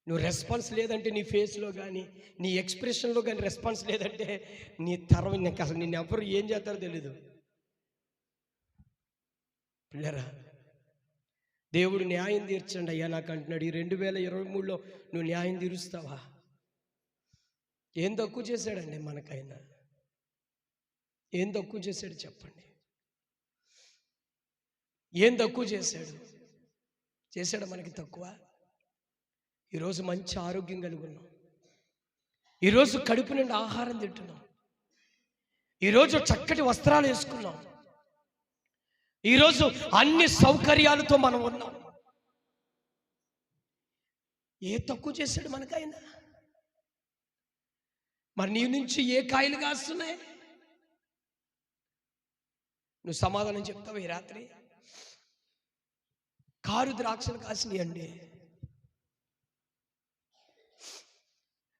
నువ్వు రెస్పాన్స్ లేదంటే నీ ఫేస్లో కానీ నీ ఎక్స్ప్రెషన్లో కానీ రెస్పాన్స్ లేదంటే నీ తరం ఇంకా అసలు నిన్నెవ్వరు ఏం చేస్తారో తెలీదు. పిల్లరా, దేవుడు న్యాయం తీర్చండి అయ్యా నాకు అంటున్నాడు. ఈ 2023లో నువ్వు న్యాయం తీరుస్తావా? ఏం తక్కువ చేశాడండి మనకైనా? ఏం తక్కువ చేశాడు చెప్పండి? ఏం తక్కువ చేశాడు? చేశాడు మనకి తక్కువ? ఈరోజు మంచి ఆరోగ్యం కలిగి ఉన్నాం. ఈరోజు కడుపు నిండా ఆహారం తింటున్నాం. ఈరోజు చక్కటి వస్త్రాలు వేసుకున్నాం. ఈరోజు అన్ని సౌకర్యాలతో మనం ఉన్నాం. ఏ తక్కువ చేశాడు మనకైనా? మరి నీ నుంచి ఏ కాయలు కాస్తున్నాయి? నువ్వు సమాధానం చెప్తావు ఈ రాత్రి? కారు ద్రాక్షలు కాసినాయి అండి.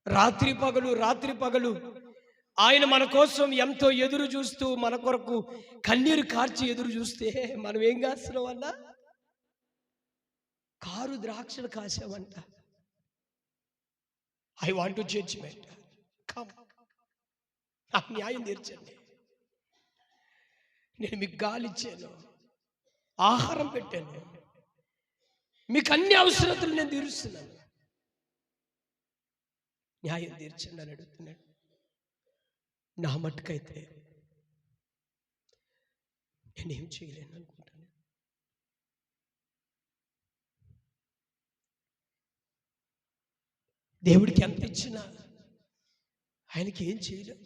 రాత్రి పగలు ఆయన మన కోసం ఎంతో ఎదురు చూస్తూ మన కొరకు కన్నీరు కార్చి ఎదురు చూస్తే మనం ఏం కాస్తున్నాం అన్నా? కారు ద్రాక్షలు కాసామంట. I want to judgement. నాకు న్యాయం తీర్చండి. నేను మీకు గాలి ఇచ్చాను, ఆహారం పెట్టాను, మీకు అన్ని అవసరతలు నేను తీరుస్తున్నాను. న్యాయం తీర్చండి అని అడుగుతున్నాడు. నా మట్టుకైతే నేనేం చేయలేను అనుకుంటాను. దేవుడికి ఎంత ఇచ్చినా ఆయనకి ఏం చేయలేదు.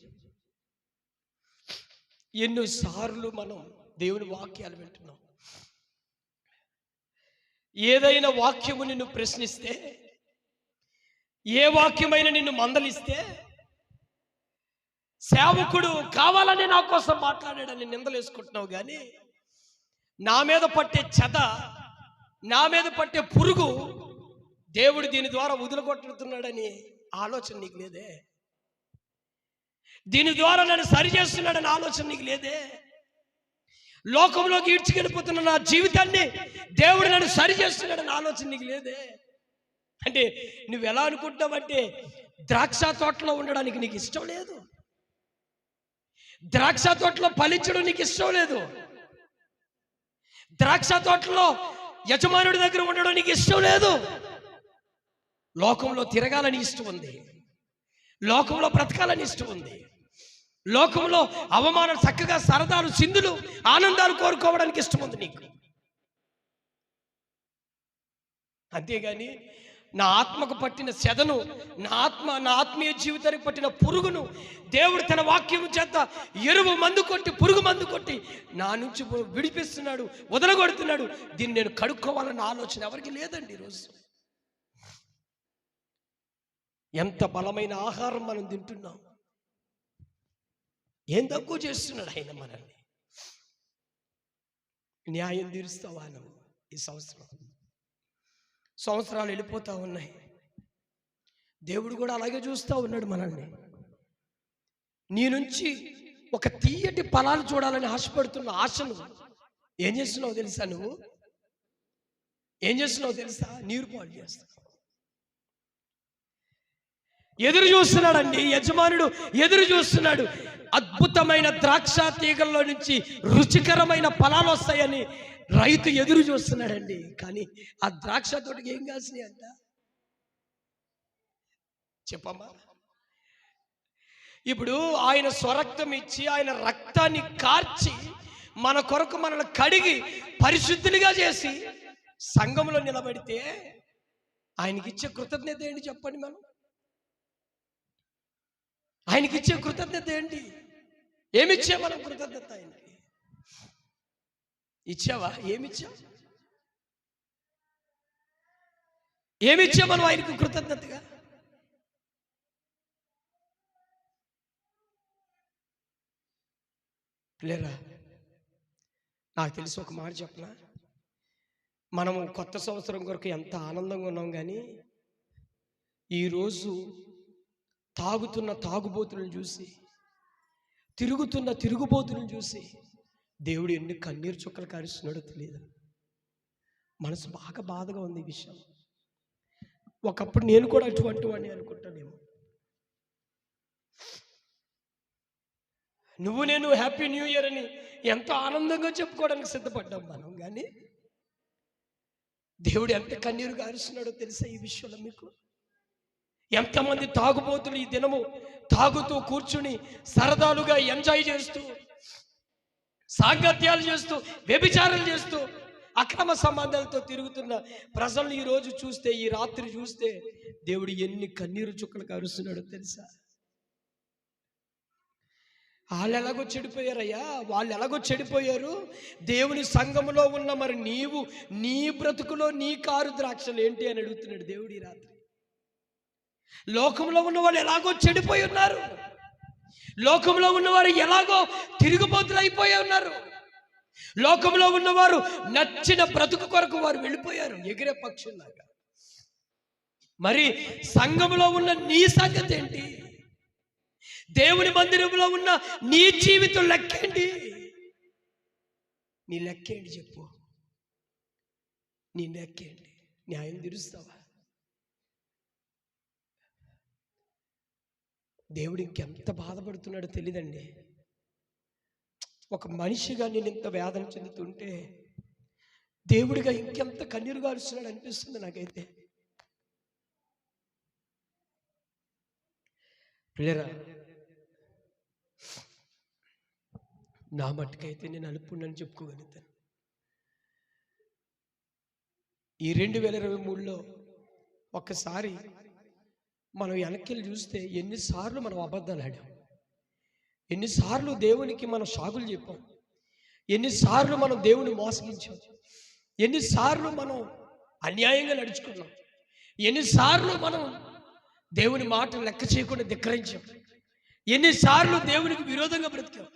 ఎన్నోసార్లు మనం దేవుని వాక్యాలు వింటున్నాం. ఏదైనా వాక్యము నిన్ను ప్రశ్నిస్తే, ఏ వాక్యమైనా నిన్ను మందలిస్తే, సేవకుడు కావాలని నా కోసం మాట్లాడాడని నిందలేసుకుంటున్నావు. కానీ నా మీద పట్టే చెద, నా మీద పట్టే పురుగు దేవుడు దీని ద్వారా వదిలికొట్టుతున్నాడని ఆలోచన నీకు లేదే? దీని ద్వారా నన్ను సరి చేస్తున్నాడని ఆలోచన నీకు లేదే? లోకంలోకి ఈడ్చుకెళ్ళిపోతున్న నా జీవితాన్ని దేవుడు నన్ను సరి చేస్తున్నాడని ఆలోచన నీకు లేదే? అంటే నువ్వు ఎలా అనుకుంటున్నావంటే ద్రాక్ష తోటలో ఉండడానికి నీకు ఇష్టం లేదు, ద్రాక్ష తోటలో ఫలించడం నీకు ఇష్టం లేదు, ద్రాక్ష తోటలో యజమానుడి దగ్గర ఉండడం నీకు ఇష్టం లేదు. లోకంలో తిరగాలని ఇష్టం ఉంది, లోకంలో బ్రతకాలని ఇష్టం ఉంది, లోకంలో అవమానం చక్కగా సరదాలు సింధులు ఆనందాలు కోరుకోవడానికి ఇష్టం ఉంది నీకు. అంతేగాని నా ఆత్మకు పట్టిన సెదను, నా ఆత్మీయ జీవితానికి పట్టిన పురుగును దేవుడు తన వాక్యము చేత ఎరువు మందు కొట్టి, పురుగు మందు కొట్టి నా నుంచి విడిపిస్తున్నాడు, వదలగొడుతున్నాడు. దీన్ని నేను కడుక్కోవాలన్న ఆలోచన ఎవరికి లేదండి. ఈరోజు ఎంత బలమైన ఆహారం మనం తింటున్నాం, ఏం తక్కువ చేస్తున్నాడు ఆయన మనల్ని. న్యాయం తీరుస్తావా నువ్వు? ఈ సంవత్సరాలు వెళ్ళిపోతూ ఉన్నాయి, దేవుడు కూడా అలాగే చూస్తూ ఉన్నాడు మనల్ని. నీ నుంచి ఒక తీయటి ఫలాలు చూడాలని ఆశపడుతున్న ఆశను ఏం చేస్తున్నావు తెలుసా? నువ్వు ఏం చేస్తున్నావు తెలుసా? నీరు పాలు చేస్తావు. ఎదురు చూస్తున్నాడండి యజమానుడు, ఎదురు చూస్తున్నాడు. అద్భుతమైన ద్రాక్ష తీగల్లో నుంచి రుచికరమైన ఫలాలు వస్తాయని రైతు ఎదురు చూస్తున్నాడండి. కానీ ఆ ద్రాక్ష తోటకి ఏం కాసినాయి అంట చెప్పమ్మా? ఇప్పుడు ఆయన స్వరక్తం ఇచ్చి, ఆయన రక్తాన్ని కార్చి మన కొరకు మనల్ని కడిగి పరిశుద్ధులుగా చేసి సంఘంలో నిలబడితే ఆయనకి ఇచ్చే కృతజ్ఞత ఏంటి చెప్పండి? మనం ఆయనకి ఇచ్చే కృతజ్ఞత ఏంటి? ఏమిచ్చా మనం కృతజ్ఞత? ఆయనకి ఇచ్చావా? ఏమిచ్చా మనం ఆయనకు కృతజ్ఞతగా? లేరా? నాకు తెలిసి ఒక మాట చెప్పనా, మనము కొత్త సంవత్సరం కొరకు ఎంత ఆనందంగా ఉన్నాం, కానీ ఈరోజు తాగుతున్న తాగుబోతులను చూసి, తిరుగుతున్న తిరుగుబోతులను చూసి దేవుడు ఎన్ని కన్నీరు చుక్కలు కారుస్తున్నాడో తెలియదు. మనసు బాగా బాధగా ఉంది ఈ విషయం. ఒకప్పుడు నేను కూడా అటువంటి వాడిని అనుకుంటానేమో. నువ్వు నేను హ్యాపీ న్యూ ఇయర్ అని ఎంతో ఆనందంగా చెప్పుకోవడానికి సిద్ధపడ్డాం మనం, కానీ దేవుడు ఎంత కన్నీరు కారుస్తున్నాడో తెలుసా ఈ విషయంలో మీకు? ఎంతమంది తాగుబోతులు ఈ దినము తాగుతూ కూర్చుని సరదాలుగా ఎంజాయ్ చేస్తూ, సాంగత్యాలు చేస్తూ, వ్యభిచారాలు చేస్తూ, అక్రమ సంబంధాలతో తిరుగుతున్న ప్రజలను ఈరోజు చూస్తే, ఈ రాత్రి చూస్తే దేవుడు ఎన్ని కన్నీరు చుక్కలు కారుస్తున్నాడో తెలుసా? వాళ్ళు ఎలాగో చెడిపోయారయ్యా, వాళ్ళు ఎలాగో చెడిపోయారు. దేవుని సంఘములో ఉన్న మరి నీవు, నీ బ్రతుకులో నీ కారు ద్రాక్షలు ఏంటి అని అడుగుతున్నాడు దేవుడు ఈ రాత్రి. లోకంలో ఉన్నవాళ్ళు ఎలాగో చెడిపోయి ఉన్నారు, లోకంలో ఉన్నవారు ఎలాగో తిరుగుబోతులు అయిపోయి ఉన్నారు, లోకంలో ఉన్నవారు నచ్చిన బ్రతుకు కొరకు వారు వెళ్ళిపోయారు ఎగిరే పక్షుల్లాగా. మరి సంఘములో ఉన్న నీ సంగతి ఏంటి? దేవుని మందిరంలో ఉన్న నీ జీవితం లెక్కేంటి? నీ లెక్కేంటి చెప్పు? నీ లెక్కేంటి? న్యాయం తీరుస్తావా? దేవుడు ఇంకెంత బాధపడుతున్నాడో తెలియదండి. ఒక మనిషిగా నేను ఇంత వేదన చెందుతుంటే దేవుడిగా ఇంకెంత కన్నీరు గారుస్తున్నాడు అనిపిస్తుంది నాకైతే. ప్రియరా, నా మట్టుకైతే నేను అలుపుండని చెప్పుకోగలుగుతాను. ఈ 2023లో ఒక్కసారి మనం వెనక్కి చూస్తే ఎన్నిసార్లు మనం అబద్ధాలు ఆడాం, ఎన్నిసార్లు దేవునికి మనం సాగులు చెప్పాం, ఎన్నిసార్లు మనం దేవుని మోసగించాం, ఎన్నిసార్లు మనం అన్యాయంగా నడుచుకున్నాం, ఎన్నిసార్లు మనం దేవుని మాటలు లెక్క చేయకుండా ధిక్కరించాం, ఎన్నిసార్లు దేవునికి విరోధంగా బ్రతికాం.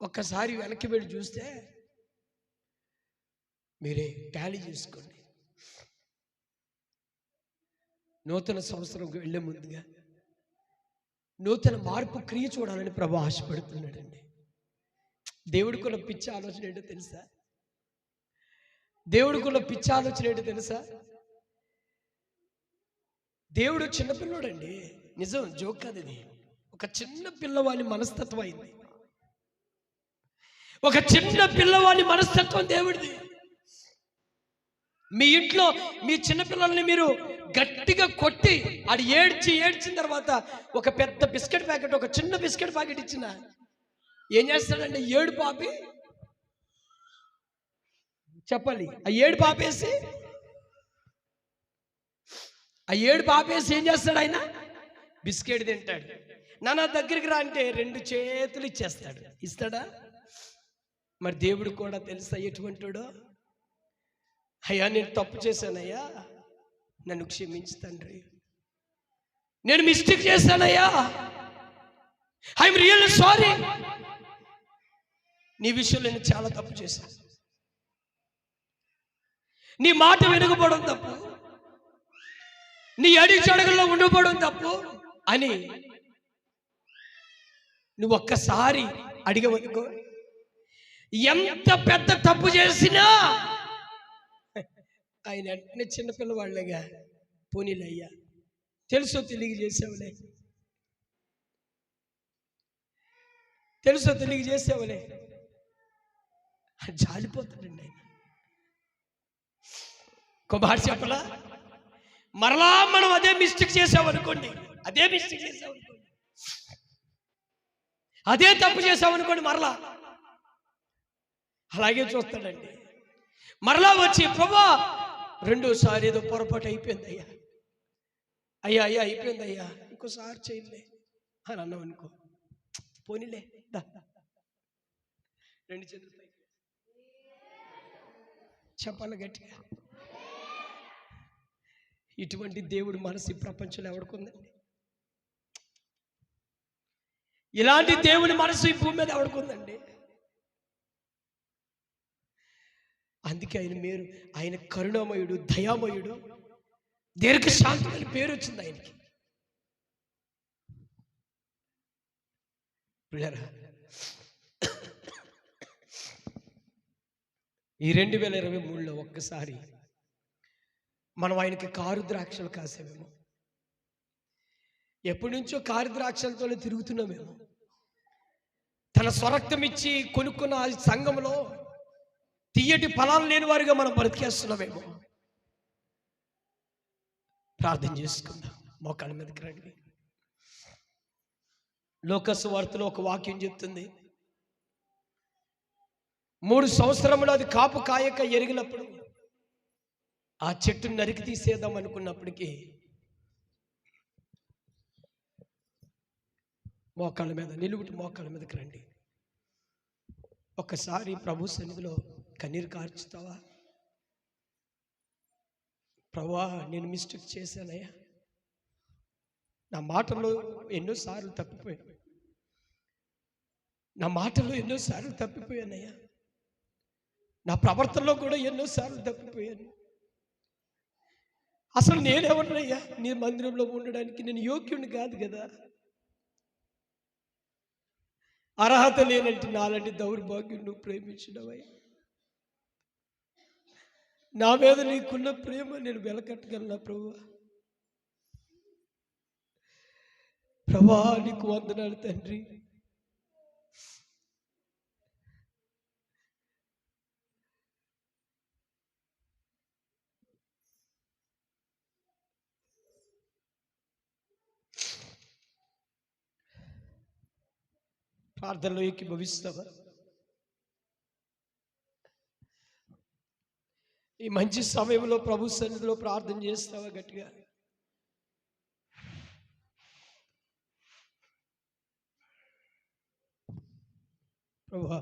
ఒక్కసారి వెనక్కి వెళ్ళి చూస్తే మీరే టాలీ చేసుకోండి. నూతన సంవత్సరంకి వెళ్ళే ముందుగా నూతన మార్పు క్రియ చూడాలని ప్రభు ఆశపడుతున్నాడండి. దేవుడికున్న పిచ్చి ఆలోచన ఏంటో తెలుసా? దేవుడికున్న పిచ్చి ఆలోచన ఏంటో తెలుసా? దేవుడు చిన్నపిల్లడండి, నిజం, జోక్ కాదు ఇది. ఒక చిన్న పిల్లవాని మనస్తత్వం అయింది. ఒక చిన్న పిల్లవాని మనస్తత్వం దేవుడిది. మీ ఇంట్లో మీ చిన్నపిల్లల్ని మీరు గట్టిగా కొట్టి అది ఏడ్చిన తర్వాత ఒక పెద్ద బిస్కెట్ ప్యాకెట్, ఒక చిన్న బిస్కెట్ ప్యాకెట్ ఇచ్చిన ఏం చేస్తాడండి? ఏడు పాపి చెప్పాలి. ఆ ఏడు పాపేసి ఏం చేస్తాడు? ఆయన బిస్కెట్ తింటాడు. నా దగ్గరికి రా అంటే 2 చేతులు ఇచ్చేస్తాడు. ఇస్తాడా? మరి దేవుడు కూడా తెలుసా ఎటువంటిడో. అయ్యా, నేను తప్పు చేశానయ్యా, నన్ను క్షమించు తండ్రి, నేను మిస్టేక్ చేశానయ్యా, ఐఎమ్ రియల్లీ సారీ, నీ విషయంలో నేను చాలా తప్పు చేశాను, నీ మాట వినకపోవడం తప్పు, నీ అడుగులో ఉండకపోవడం తప్పు అని నువ్వు ఒక్కసారి అడిగవనుకో, ఎంత పెద్ద తప్పు చేసినా ఆయన వెంటనే చిన్నపిల్లవాళ్ళగా పోనీలయ్యా, తెలుసో తెలియజేసావులే, జాలిపోతాడండి ఆయన. మాట చెప్పలా? మరలా మనం అదే మిస్టేక్ చేసామనుకోండి, అదే తప్పు చేసామనుకోండి, మరలా అలాగే చూస్తాడండి. మరలా వచ్చి, ప్రభా రెండోసారి ఏదో పొరపాటు అయిపోయింది అయ్యా, అయిపోయింది అయ్యా, ఇంకోసారి చేయలే అని అన్నాం అనుకో, పోనీలే, 2 చేతులు చెప్పాలి గట్టిగా. ఇటువంటి దేవుడు మనసు ఈ ప్రపంచంలో ఎవడుకుందండి? ఇలాంటి దేవుని మనసు ఈ భూమి మీద ఎవడుకుందండి? అందుకే ఆయన కరుణామయుడు, దయామయుడు, దీర్ఘశాంతుడని పేరు వచ్చింది ఆయనకి. ఈ 2023లో ఒక్కసారి మనం ఆయనకి కారు ద్రాక్షలు కాసామేమో, ఎప్పటి నుంచో కారు ద్రాక్షలతోనే తిరుగుతున్నామేమో, తన స్వరక్తం ఇచ్చి కొనుక్కున్న ఆ సంఘంలో తీయటి ఫలాలు లేని వారిగా మనం బ్రతికేస్తున్నామేమో. ప్రార్థన చేసుకుందాం, మోకాళ్ళ మీదకి రండి. లోకసు వార్తలో ఒక వాక్యం చెప్తుంది, 3 సంవత్సరములు అది కాపు కాయక ఎరిగినప్పుడు ఆ చెట్టును నరికి తీసేద్దాం అనుకున్నప్పటికీ మోకాళ్ళ మీదకి రండి. ఒక్కసారి ప్రభు సన్నిధిలో కన్నీరు కార్చుతావా? ప్రభువా, నేను మిస్టేక్ చేశానయ్యా, నా మాటల్లో ఎన్నోసార్లు తప్పిపోయానయ్యా, నా ప్రవర్తనలో కూడా ఎన్నోసార్లు తప్పిపోయాను. అసలు నేనెవరినయ్యా నీ మందిరంలో ఉండడానికి? నేను యోగ్యుని కాదు కదా, అర్హత లేనంటే నాలాంటి దౌర్భాగ్యం నువ్వు ప్రేమించినవయ్యా. నా మీద నీకున్న ప్రేమ నేను వెలకట్టగలనా ప్రభువా, నీకు వందనాలు తండ్రి. ప్రార్థనలో ఏకీభవిస్తావా? ఈ మంచి సమయంలో ప్రభు సన్నిధిలో ప్రార్థన చేస్తావా గట్టిగా? ప్రభువా,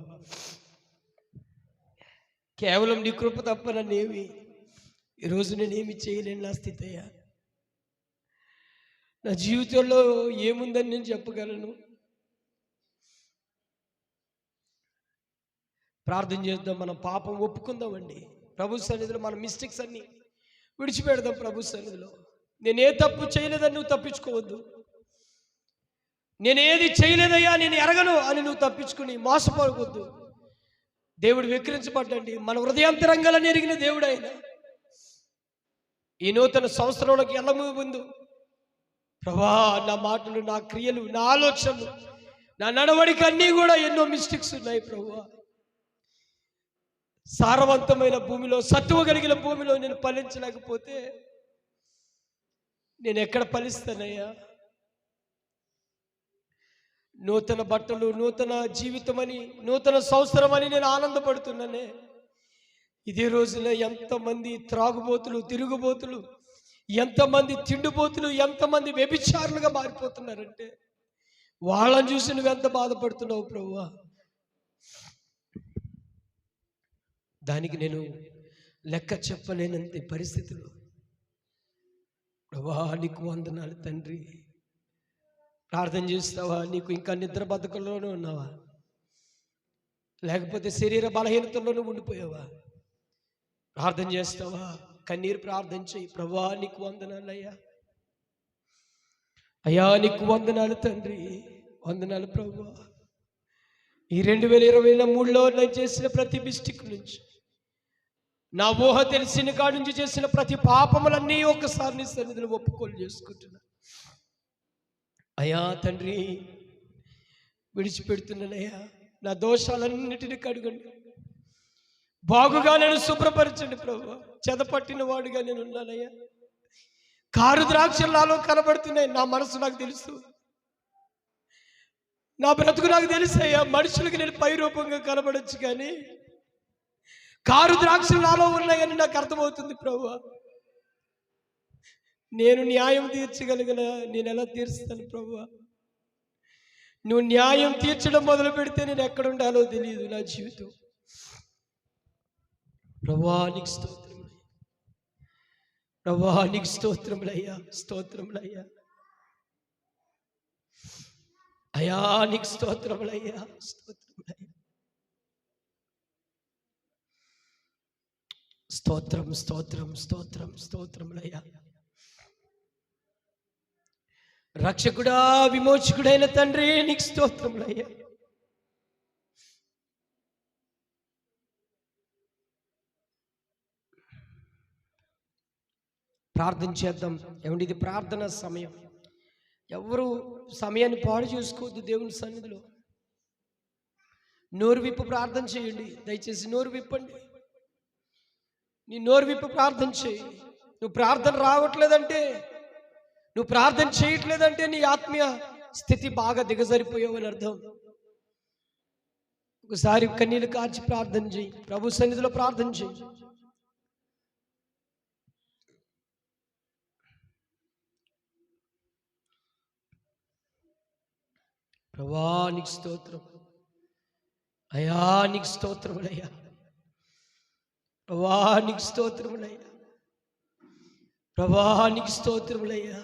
కేవలం నీ కృప తప్ప నన్నేమి ఈరోజు నేనేమి చేయలేని నా స్థితి అయ్యా. నా జీవితంలో ఏముందని నేను చెప్పగలను? ప్రార్థన చేద్దాం, మనం పాపం ఒప్పుకుందామండి ప్రభు సన్నిధిలో. మన మిస్టేక్స్ అన్ని విడిచిపెడదాం ప్రభు సన్నిధిలో. నేనే తప్పు చేయలేదని నువ్వు తప్పించుకోవద్దు. నేనేది చేయలేదయ్యా, నేను ఎరగను అని నువ్వు తప్పించుకుని మోసపోవద్దు. దేవుడు విక్రించబడ్డండి, మన హృదయాంతరంగాలను ఎరిగిన దేవుడు ఆయన. ఈ నూతన సంవత్సరంలోకి వెళ్ళము ముందు ప్రభా, నా మాటలు, నా క్రియలు, నా ఆలోచనలు, నా నడవడిక అన్నీ కూడా ఎన్నో మిస్టేక్స్ ఉన్నాయి ప్రభువా. సారవంతమైన భూమిలో, సత్తువ కలిగిన భూమిలో నేను ఫలించలేకపోతే నేను ఎక్కడ ఫలిస్తానయ్యా? నూతన బట్టలు, నూతన జీవితం అని, నూతన సంవత్సరం అని నేను ఆనందపడుతున్నానే. ఇదే రోజున ఎంతమంది త్రాగుబోతులు, తిరుగుబోతులు, ఎంతమంది తిండిబోతులు, ఎంతమంది వ్యభిచారులుగా మారిపోతున్నారంటే వాళ్ళని చూసి నువ్వెంత బాధపడుతున్నావు ప్రభువా. దానికి నేను లెక్క చెప్పలేనంత పరిస్థితులు. ప్రభువా, నీకు వందనాలు తండ్రి. ప్రార్థన చేస్తావా? నీకు ఇంకా నిద్ర బద్ధకంలోనే ఉన్నావా? లేకపోతే శరీర బలహీనతల్లోనూ ఉండిపోయావా? ప్రార్థన చేస్తావా? కన్నీరు ప్రార్థన చేయి. ప్రభువా, నీకు వందనాలు అయ్యా. అయ్యా, నీకు వందనాలు తండ్రి. వందనాలు ప్రభువా. ఈ 2023లో నేను చేసిన ప్రతి మిస్టేక్ నుంచి, నా ఊహ తెలిసిన కాడి నుంచి చేసిన ప్రతి పాపములన్నీ ఒక్కసారి నీ సన్నిధిలో ఒప్పుకోలు చేసుకుంటున్నా. అయ్యా తండ్రి, విడిచిపెడుతున్నానయ్యా. నా దోషాలన్నిటిని కడుగండి. బాగుగా నేను శుభ్రపరచండి ప్రభువా. చెదపట్టిన వాడుగా నేను ఉన్నానయ్యా. కారు ద్రాక్షలు నాలో కనబడుతున్నాయి. నా మనసు నాకు తెలుసు, నా బ్రతుకు నాకు తెలుసు అయ్యా. మనుషులకి నేను పై రూపంగా కనబడచ్చు, కానీ కారు ద్రాక్షలు నాలో ఉన్నాయని నాకు అర్థమవుతుంది ప్రభువా. నేను న్యాయం తీర్చగలిగిన నేను ఎలా తీరుస్తాను ప్రభువా? నువ్వు న్యాయం తీర్చడం మొదలు పెడితే నేను ఎక్కడ ఉండాలో తెలియదు నా జీవితం. ప్రభువా, నీకు స్తోత్రములు. ప్రభువా, నీకు స్తోత్రములయ్యా. స్తోత్రములయ్యా. అయ్యా, నీకు స్తోత్రములయ్యా. స్తోత్రములయ్యా. స్తోత్రం, స్తోత్రం, స్తోత్రం, స్తోత్రములయ్యా. రక్షకుడా, విమోచకుడైన తండ్రి, నీకు స్తోత్రములయ్యా. ప్రార్థన చేద్దాం. ఏమండి, ఇది ప్రార్థన సమయం. ఎవరు సమయాన్ని పాడు చేసుకోవద్దు. దేవుని సన్నిధిలో నోరు విప్పు ప్రార్థన చేయండి. దయచేసి నోరు విప్పండి. నీ నోరు విప్పు ప్రార్థన చేయి. నువ్వు ప్రార్థన రావట్లేదంటే, నువ్వు ప్రార్థన చేయట్లేదంటే నీ ఆత్మీయ స్థితి బాగా దిగజారిపోయావని అర్థం. ఒకసారి కన్నీళ్ళు కార్చి ప్రార్థన చేయి. ప్రభు సన్నిధిలో ప్రార్థన చేయి. ప్రభువా, నీకు స్తోత్రం అయ్యా. నీకు స్తోత్రములయ్యా. ప్రభువా, నీకు స్తోత్రములయ్యా. ప్రభువా, నీకు స్తోత్రములయ్యా.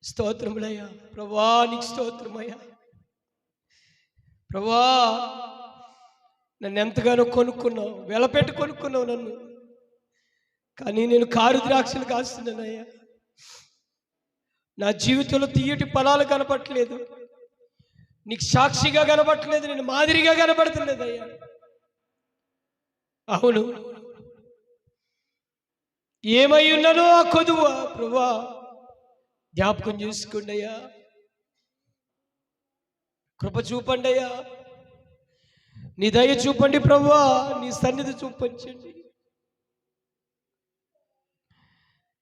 స్తోత్రములయ్యా. ప్రభువా, నీకు స్తోత్రమయ్యా. ప్రభువా, నన్ను ఎంతగానో కొనుక్కున్నావు, వెలపెట్టి కొనుక్కున్నావు నన్ను. కానీ నేను కారు ద్రాక్షలు కాస్తున్నానయ్యా. నా జీవితంలో తీయటి ఫలాలు కనపడట్లేదు. నీకు సాక్షిగా కనపడట్లేదు. నేను మాదిరిగా కనపడతలేదు అయ్యా. అవును, ఏమై ఉన్నానో ఆ కొదువ ప్రభువా జ్ఞాపకం చేసుకోండి అయ్యా. కృప చూపండి అయ్యా. నీ దయ చూపండి ప్రభువా. నీ సన్నిధి చూపించండి.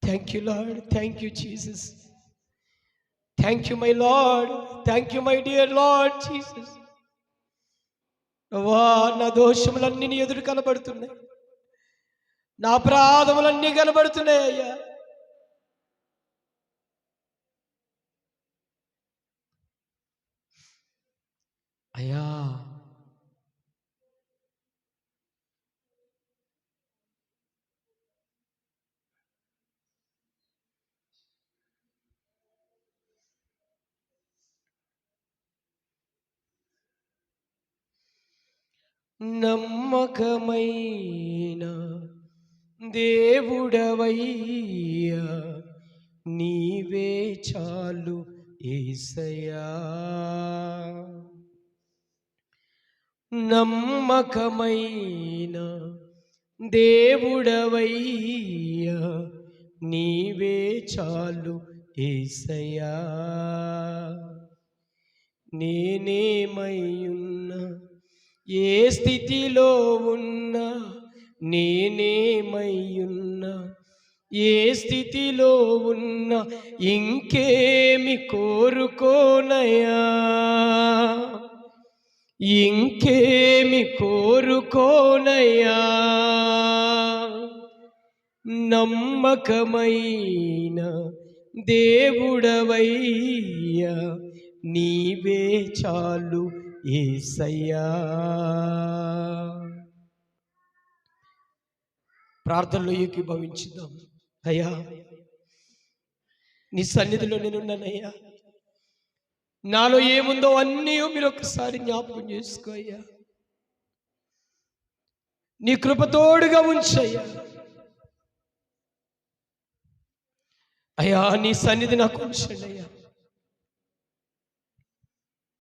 Thank you lord. Thank you Jesus. Thank you my lord. Thank you my dear lord Jesus. ప్రభువా, నా దోషములన్నీ నీ ఎదురు కనబడుతున్నాయి. నా అపరాధములన్నీ కనబడుతున్నాయి అయ్యా. అయ్యా, నమ్మకమైన దేవుడవయ్యా, నీవే చాలు యేసయ్యా. నమ్మకమైన దేవుడవయ్యా, నీవే చాలు యేసయ్యా నేనేమయ్యున్నా ఏ స్థితిలో ఉన్నా నేనేమయ్యున్నా ఏ స్థితిలో ఉన్నా ఇంకేమి కోరుకోనయ్యా ఇంకేమి కోరుకోనయ్యా నమ్మకమైన దేవుడవయ్యా నీవే చాలు యేసయ్యా. ప్రార్థనలో ఏకీభవించుదాం. అయ్యా నీ సన్నిధిలో నేనున్నానయ్యా, నాలో ఏముందో అన్నీ మీరు ఒకసారి జ్ఞాపకం చేసుకో అయ్యా. నీ కృపతోడుగా ఉంచయ్యా. అయ్యా నీ సన్నిధి నాకు ఉంచండి అయ్యా.